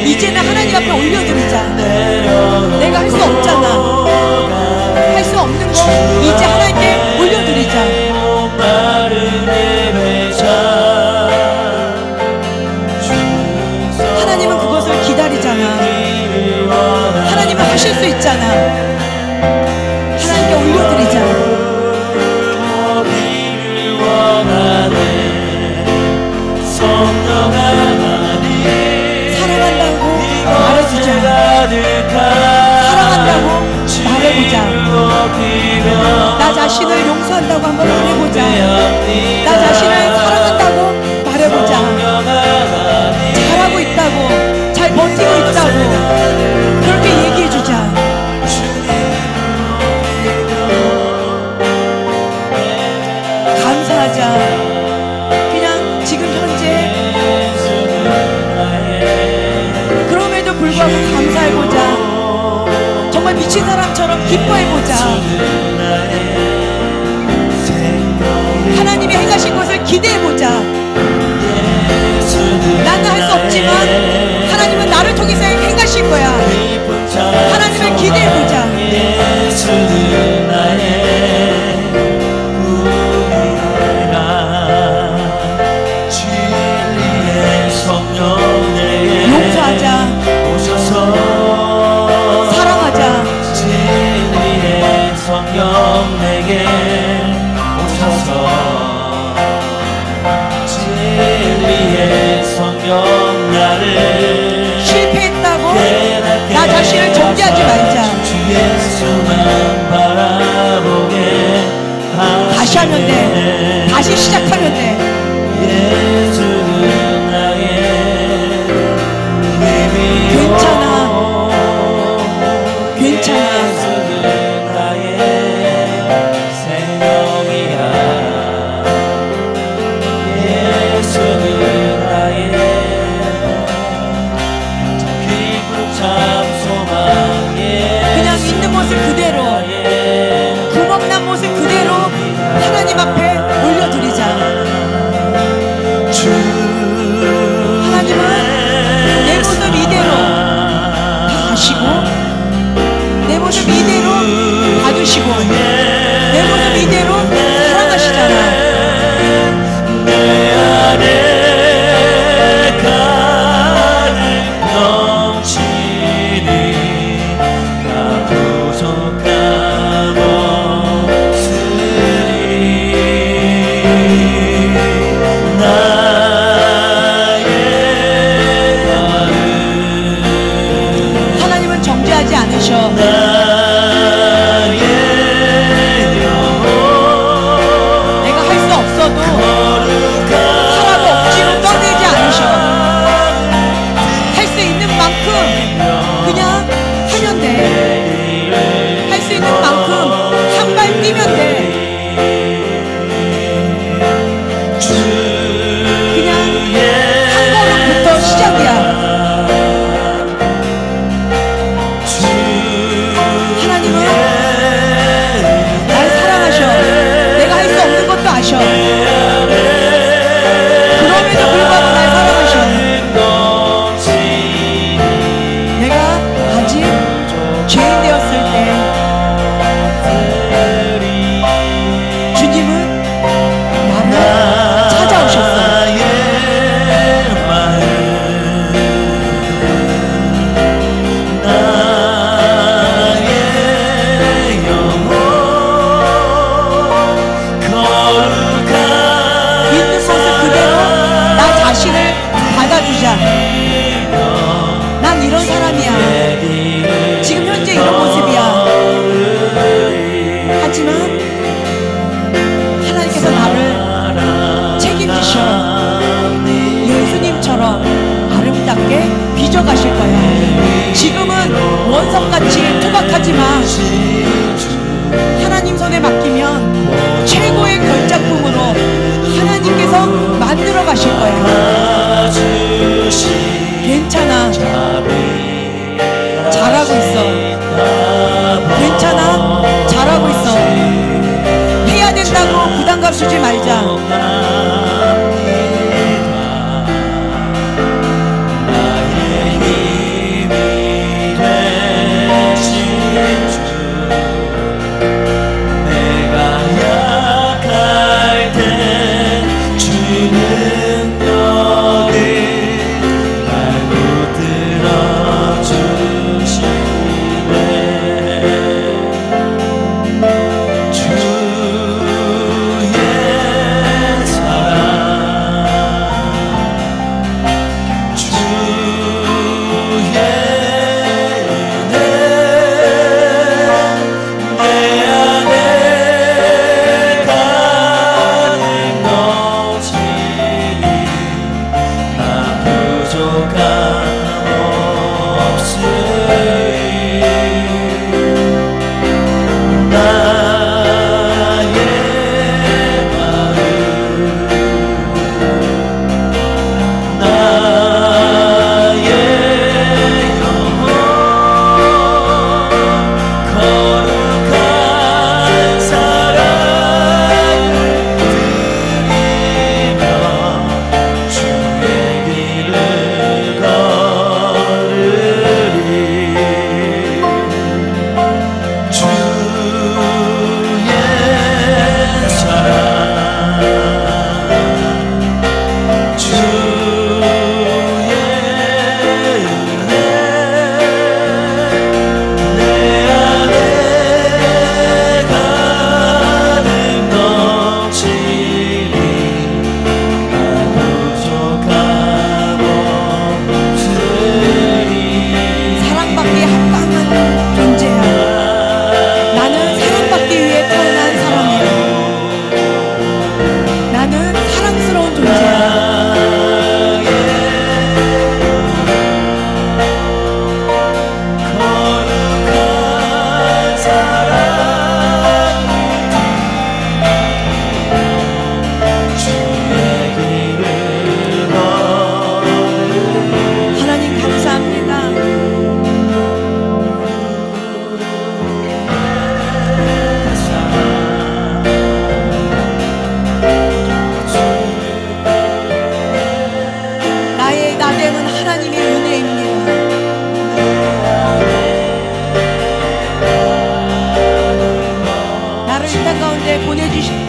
이제는 하나님 앞에 올려드리자. 내가 할 수 없잖아. 할 수 없는 거 이제 하나님께 올려드리자. 목마른 예배자. 하나님은 그것을 기다리잖아. 하나님은 하실 수 있잖아. 하나님께 올려드리자. 사랑한다고 말해주자. 사랑한다고 말해보자. 나 자신을 용서한다고 한번 말해보자. 나 자신을 사랑한다고 말해보자. 잘하고 있다고, 잘 버티고 있다고 그렇게 얘기해주자. 감사하자. 그냥 지금 현재 그럼에도 불구하고 감사해보자. 정말 미친 사람처럼 기뻐해보자. 하나님이 행하신 것을 기대해보자. 나는 할 수 없지만 하나님은 나를 통해서 행하실 거야. 하나님을 기대해보자. 예수는 나의 구원이라. 진리의 성령 내게 용서하자. 오셔서 사랑하자. 진리의 성령 내게 오셔서 진리의 성령 나를 실패했다고 나 자신을 정죄하지 말자. 주 예수만 바라보게 다시 하면 돼. 다시 시작하면 돼. 예수는 나의 힘이요. 괜찮아. 괜찮아. 예수는 나의 생명이야. 예수는 나의 깊은 참 소망에 그냥 있는 모습 그대로, 구멍난 모습 그대로 하나님 앞에 올려드리자. 하나님은 내 모습 이대로 다 아시고, 내 모습 이대로 봐주시고, 내 모습 이대로 사랑하시잖아. 내 안에 가득 넘치니 나 부족함 없으리. 뛰면 돼. 그냥 한 걸음부터 시작이야. 하나님은 날 사랑하셔. 내가 할 수 없는 것도 아셔. 그럼에도 불구하고 날 사랑하셔. 내가 아직 죄인 되었을 때 주님은 나를 찾아오셨어. 있는 모습 그대로 나 자신을 받아주자. 난 이런 사람이야. 지금 현재 이런 모습이야. 하지만 하나님께서 나를 책임지셔. 예수님처럼 아름답게 빚어가실 거야. 지금은 원석같이 투박하지만 하나님 손에 맡기면 최고의 걸작품으로 하나님께서 만들어 가실 거야. 괜찮아. 잘하고 있어. 괜찮아. 잘하고 있어. 해야 된다고 부담감 주지 말자.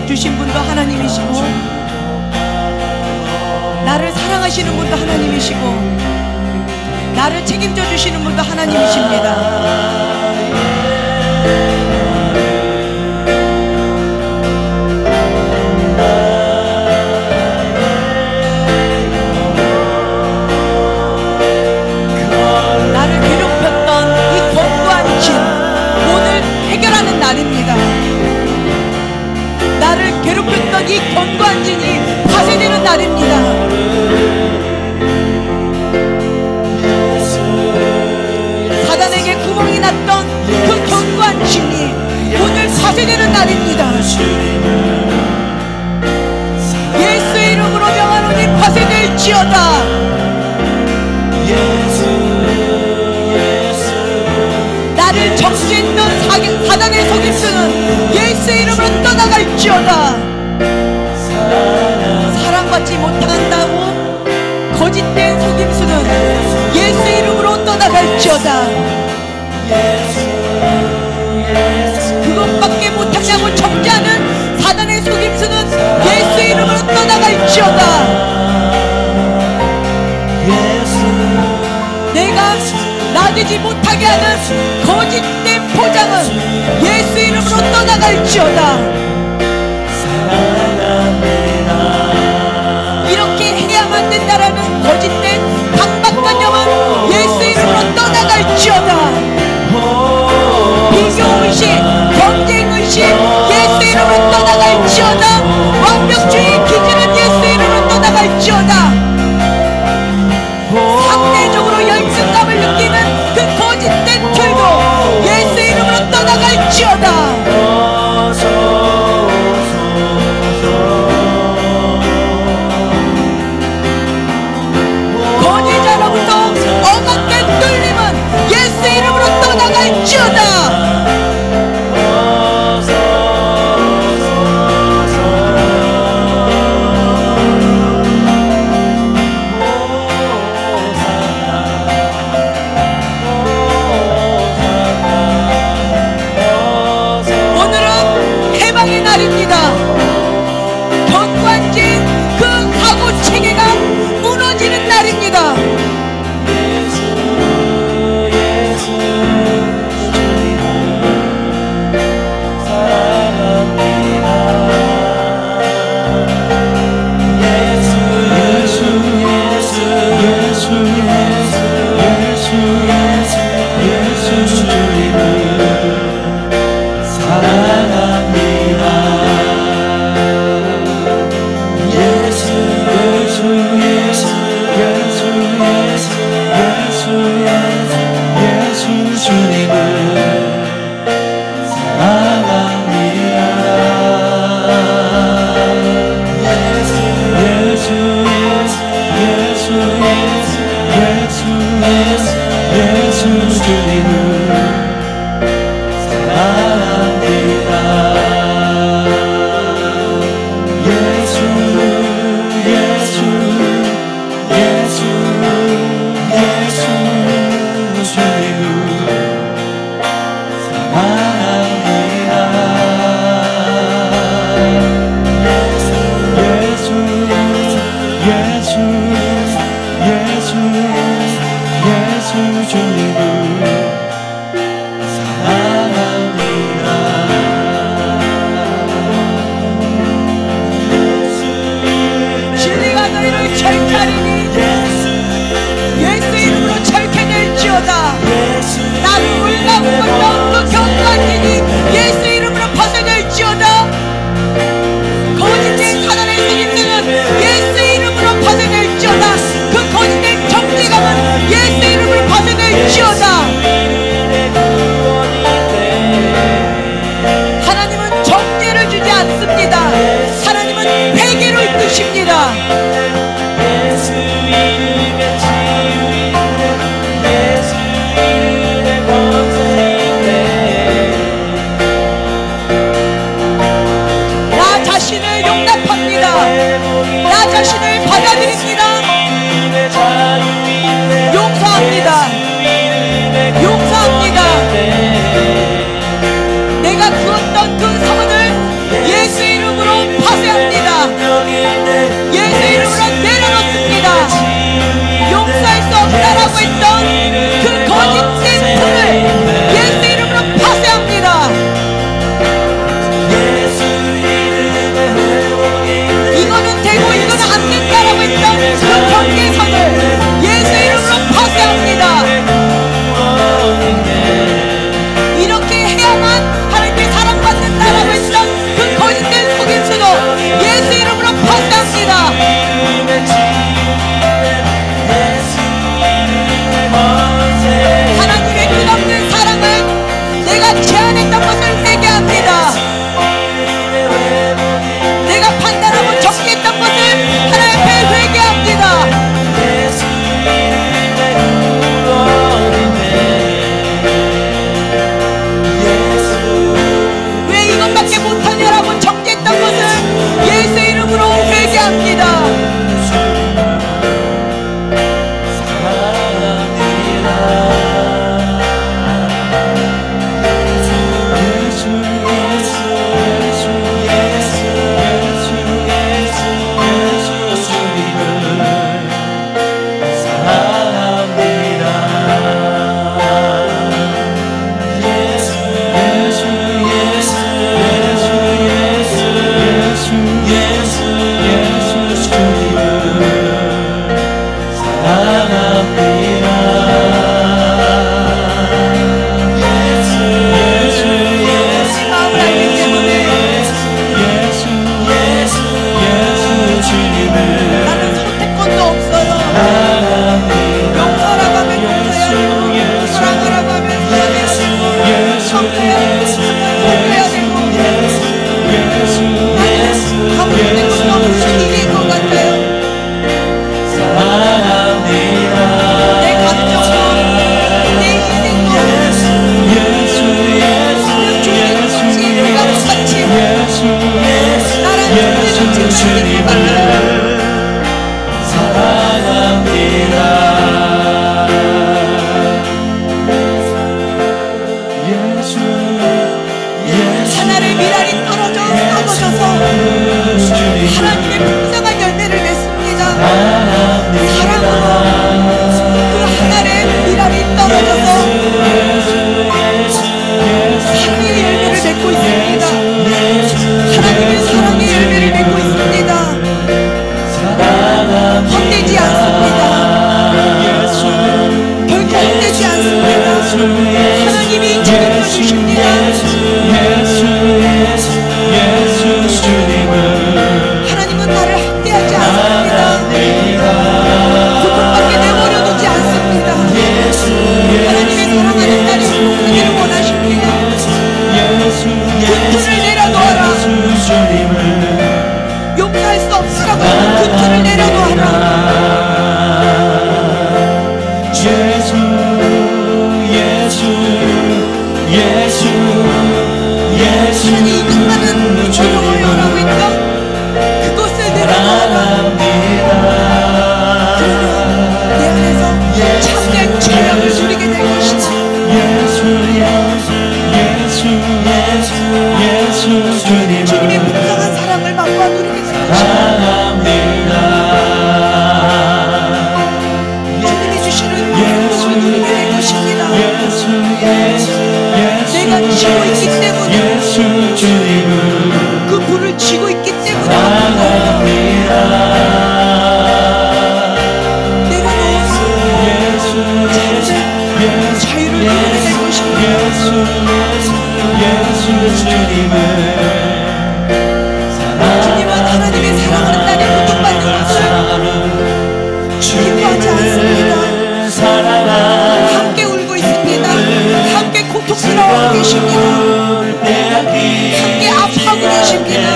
주신 분도 하나님이시고 나를 사랑하시는 분도 하나님이시고 나를 책임져 주시는 분도 하나님이십니다. 나를 괴롭혔던 이 견고한 진이 파쇄되는 날입니다. 사단에게 구멍이 났던 그 견고한 진이 오늘 파쇄되는 해방의 날입니다. 예수의 이름으로 명하노니 파쇄될지어다. 나를 정죄했던 사단의 속임수는 예수의 이름으로 떠나갈지어다. 사랑받지 못한다고 거짓된 속임수는 예수의 이름으로 떠나갈지어다. 그것밖에 못하냐고 정죄하는 사단의 속임수는 예수의 이름으로 떠나갈지어다. 내가 나되지 못하게 하는 거짓된 포장은 예수 이름으로 떠나갈지어다. 이렇게 해야만 된다라는 거짓된 강박관념은 예수 이름으로 떠나갈지어다. 비교의식, 경쟁의식 예수 이름으로 떠나갈지어다. 완벽주의 기준은 예수 이름으로 떠나갈지어다. 상대적으로 열등감을 느끼는 그 거짓된 틀도 예수 이름으로 떠나갈지어다. 권위자로부터 억압된 뚫림은 예수 이름으로 떠나갈지어다. 경관진 그 사고 체계가 무너지는 날입니다. 이렇게 해야만 하나님께 사랑받는다라고 주님을 사랑합니다. 하늘의 미랄이 떨어져서 하나님의 풍성한 열매를 맺습니다. 사랑으로 그 하늘의 미랄이 떨어져서 사랑의 열매를 맺고 있습니다. 하나님의 사랑의 열매를 맺고 있습니다. 헛되지 않습니다. 결코 헛되지 않습니다. 하나님이 책임져 주십니다. 하나님은 나를 학대하지 않습니다. 고통받게 내버려 두지 않습니다. 하나님의 사랑하는 딸이 행복하기를 원하십니다. 그 틀을 내려놓아라. 용서할 수 없으라고 하는 그 틀을 내려놓아라. 하나님 이 많은 고통을 요라고 했던 그것을 내려놓아라. 그러면 내 안에서 참된 체력을 누리게 될 것이다. 주님의 풍성한 사랑을 맛보아 누리게 될 것이다. 주님이 주시는 행복을 누리게 될 것입니다. 내가 쥐고 있기 때문에 그 불을 쥐고 있기 때문에 내가 너무 자유를 누리게 될 것입니다. 주님은 하나님의 사랑하는 딸이 고통받는 것을 기뻐하지 않습니다. 함께 울고 있습니다. 함께 고통스러워하고 계십니다. 함께 아파하고 계십니다.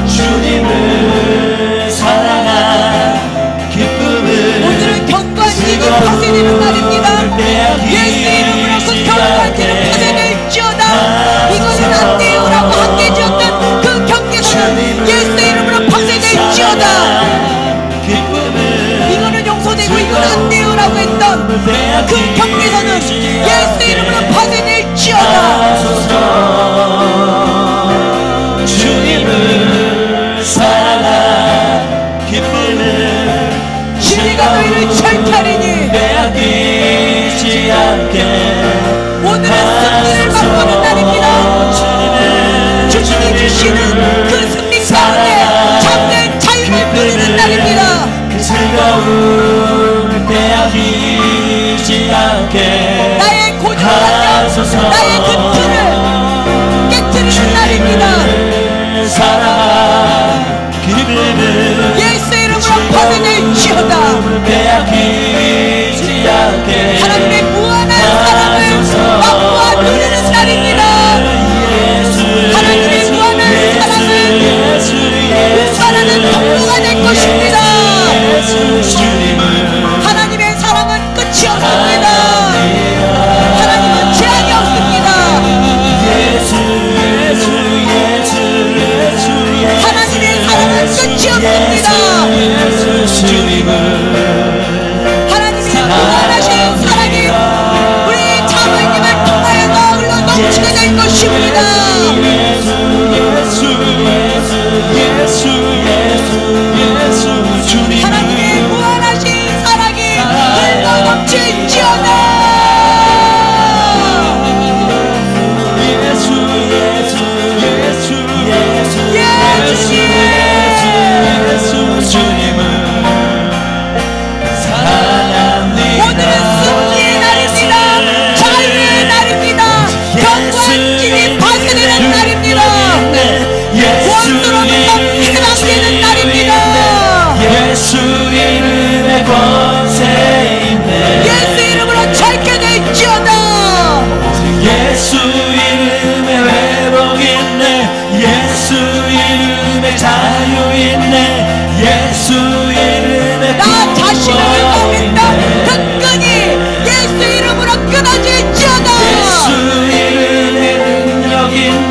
주님을 사랑한 기쁨을 오늘은 견고한 길이 파쇄되는 날입니다. 예수 이름으로 그 견고한 길을 파쇄될지어다. 이거는 안 돼요라고 함께 지었던 그 경계선은 예수 이름으로 파쇄될지어다. 이거는 용서되고 이건 안 돼요라고 했던 그 경계선은 예수 이름으로 파쇄될지어다. 주님을 사랑한 기쁨을 진리가 너희를 철탈이니 빼앗기지 않게 오늘은 승리를 맛보는 날입니다. 주님이 주시는 그 승리 가운데 참된 자유를 누리는 날입니다. 그 즐거움을 빼앗기지 않게 나의 고정관념, 나의 그 틀을 깨트리는 날입니다. 사랑한 기쁨을 예수 이름으로 파쇄될지어다. 빼앗기지 않게 하나님의 무한한 사랑을 맛보아 누리는 날입니다. 하나님의 무한한 사랑을 운반하는 통로가 될 것입니다. 하나님의 사랑은 끝이 없습니다. 하나님은 제한이 없습니다. 하나님의 사랑은 끝이 없습니다. 하나님의 무한하신 사랑이 우리 자모님을 통하여 흘러 넘치게 될 것입니다. 하나님의 무한하신 사랑이 흘러 넘칠지어다. 오늘은 승리의 날입니다. 자유의 날입니다. 견고한 길이 파쇄되는 날입니다.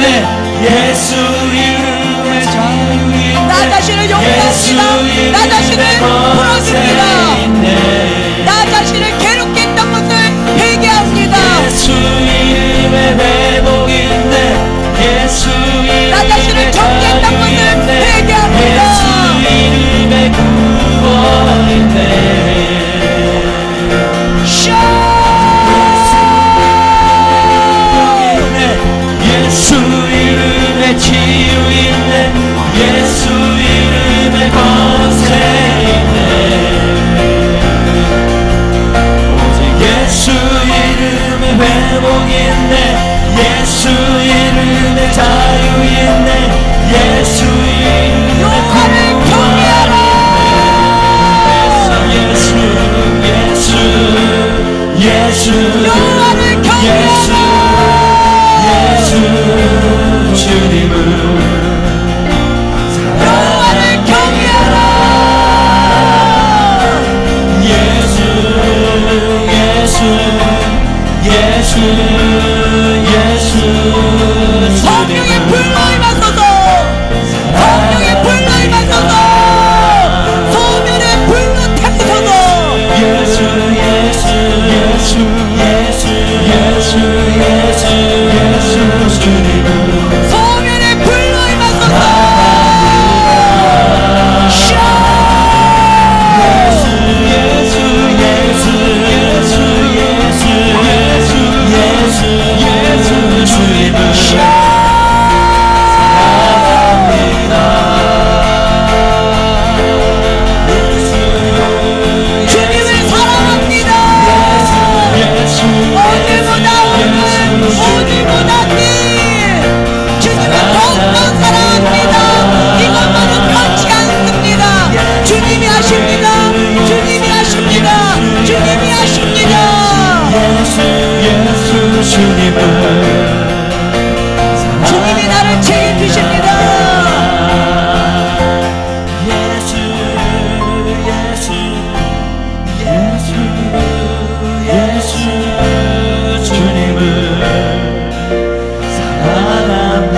있네. 예수 이름에 자유 있네. 나 자신을 용서합니다. 나 자신을 풀어줍니다. 나 자신을 괴롭게 했던 것을 회개합니다. 예수 이름에 회복 있네. 예수 이름에 나 자신을 정죄했던 것을 회개합니다. 예수 이름에 구원 있네. 예수 이름에 치유 있네. 예수 이름에 권세 있네. 오직 예수 이름에 회복 있네. 예수 이름에 자유 있네. 예수 이름에 여호와를 경외하라. 예수 여호와를 경외하라. 주님을 여호와를 경외하라. 예수 성령의 불로 임하소서. 성령의 불로 임하소서. 소멸의 불로 태우소서. 소멸의 불로 임하소서. 주님을 사랑합니다. 오늘보다 주님을 더욱더 사랑합니다. 이것만은 변치 않습니다. 주님이 하십니다. 주님이 하십니다. 주님이 하십니다. 주님이 나를 책임지십니다. 예수 주님을 사랑합니다.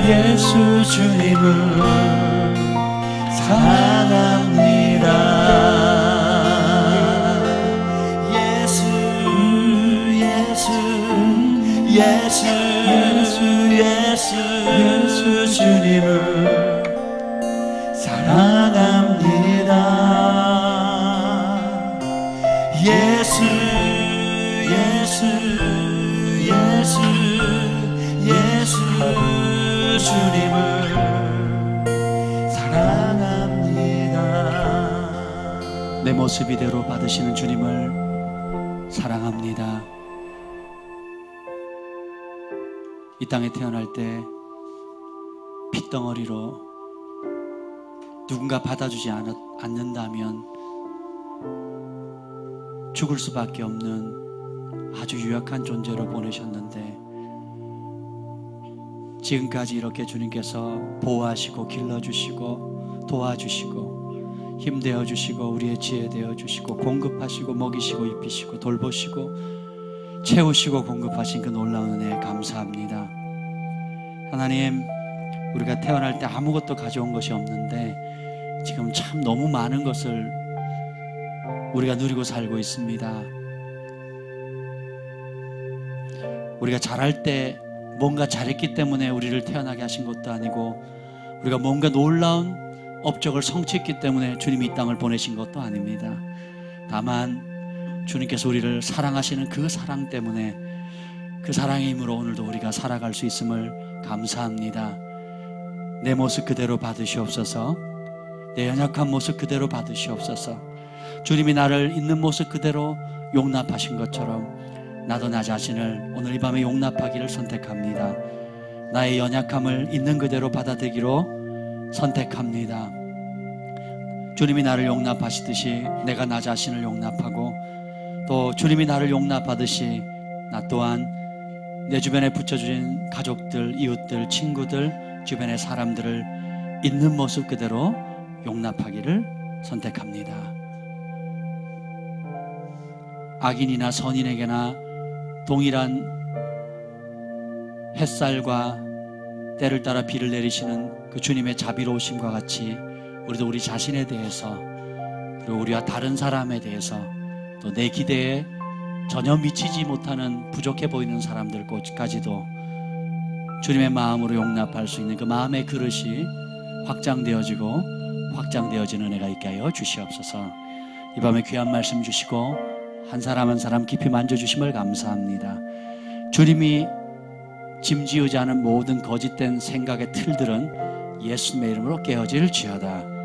예수 주님을 사랑합니다. 예수 주님을 사랑합니다. 예수 주님을 사랑합니다. 내 모습 이대로 받으시는 주님을 사랑합니다. 이 땅에 태어날 때 핏덩어리로 누군가 받아주지 않는다면 죽을 수밖에 없는 아주 유약한 존재로 보내셨는데, 지금까지 이렇게 주님께서 보호하시고 길러주시고 도와주시고 힘되어 주시고 우리의 지혜 되어 주시고 공급하시고 먹이시고 입히시고 돌보시고 채우시고 공급하신 그 놀라운 은혜에 감사합니다. 하나님, 우리가 태어날 때 아무것도 가져온 것이 없는데 지금 참 너무 많은 것을 우리가 누리고 살고 있습니다. 우리가 잘할 때 뭔가 잘했기 때문에 우리를 태어나게 하신 것도 아니고, 우리가 뭔가 놀라운 업적을 성취했기 때문에 주님이 이 땅을 보내신 것도 아닙니다. 다만 주님께서 우리를 사랑하시는 그 사랑 때문에, 그 사랑의 힘으로 오늘도 우리가 살아갈 수 있음을 감사합니다. 내 모습 그대로 받으시옵소서. 내 연약한 모습 그대로 받으시옵소서. 주님이 나를 있는 모습 그대로 용납하신 것처럼 나도 나 자신을 오늘 이 밤에 용납하기를 선택합니다. 나의 연약함을 있는 그대로 받아들이기로 선택합니다. 주님이 나를 용납하시듯이 내가 나 자신을 용납하고, 또 주님이 나를 용납하듯이 나 또한 내 주변에 붙여주신 가족들, 이웃들, 친구들, 주변의 사람들을 있는 모습 그대로 용납하기를 선택합니다. 악인이나 선인에게나 동일한 햇살과 때를 따라 비를 내리시는 그 주님의 자비로우심과 같이 우리도 우리 자신에 대해서, 그리고 우리와 다른 사람에 대해서, 또 내 기대에 전혀 미치지 못하는 부족해 보이는 사람들까지도 주님의 마음으로 용납할 수 있는 그 마음의 그릇이 확장되어지고 확장되어지는 은혜가 있게 하여 주시옵소서. 이 밤에 귀한 말씀 주시고 한 사람 한 사람 깊이 만져주심을 감사합니다. 주님이 짐지우지 않은 모든 거짓된 생각의 틀들은 예수님의 이름으로 깨어질지어다.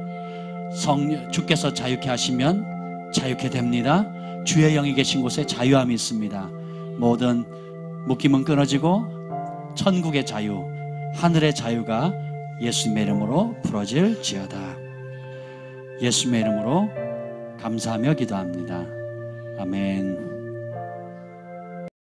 주께서 자유케 하시면 자유케 됩니다. 주의 영이 계신 곳에 자유함이 있습니다. 모든 묶임은 끊어지고 천국의 자유, 하늘의 자유가 예수님의 이름으로 부러질지어다. 예수님의 이름으로 감사하며 기도합니다. 아멘.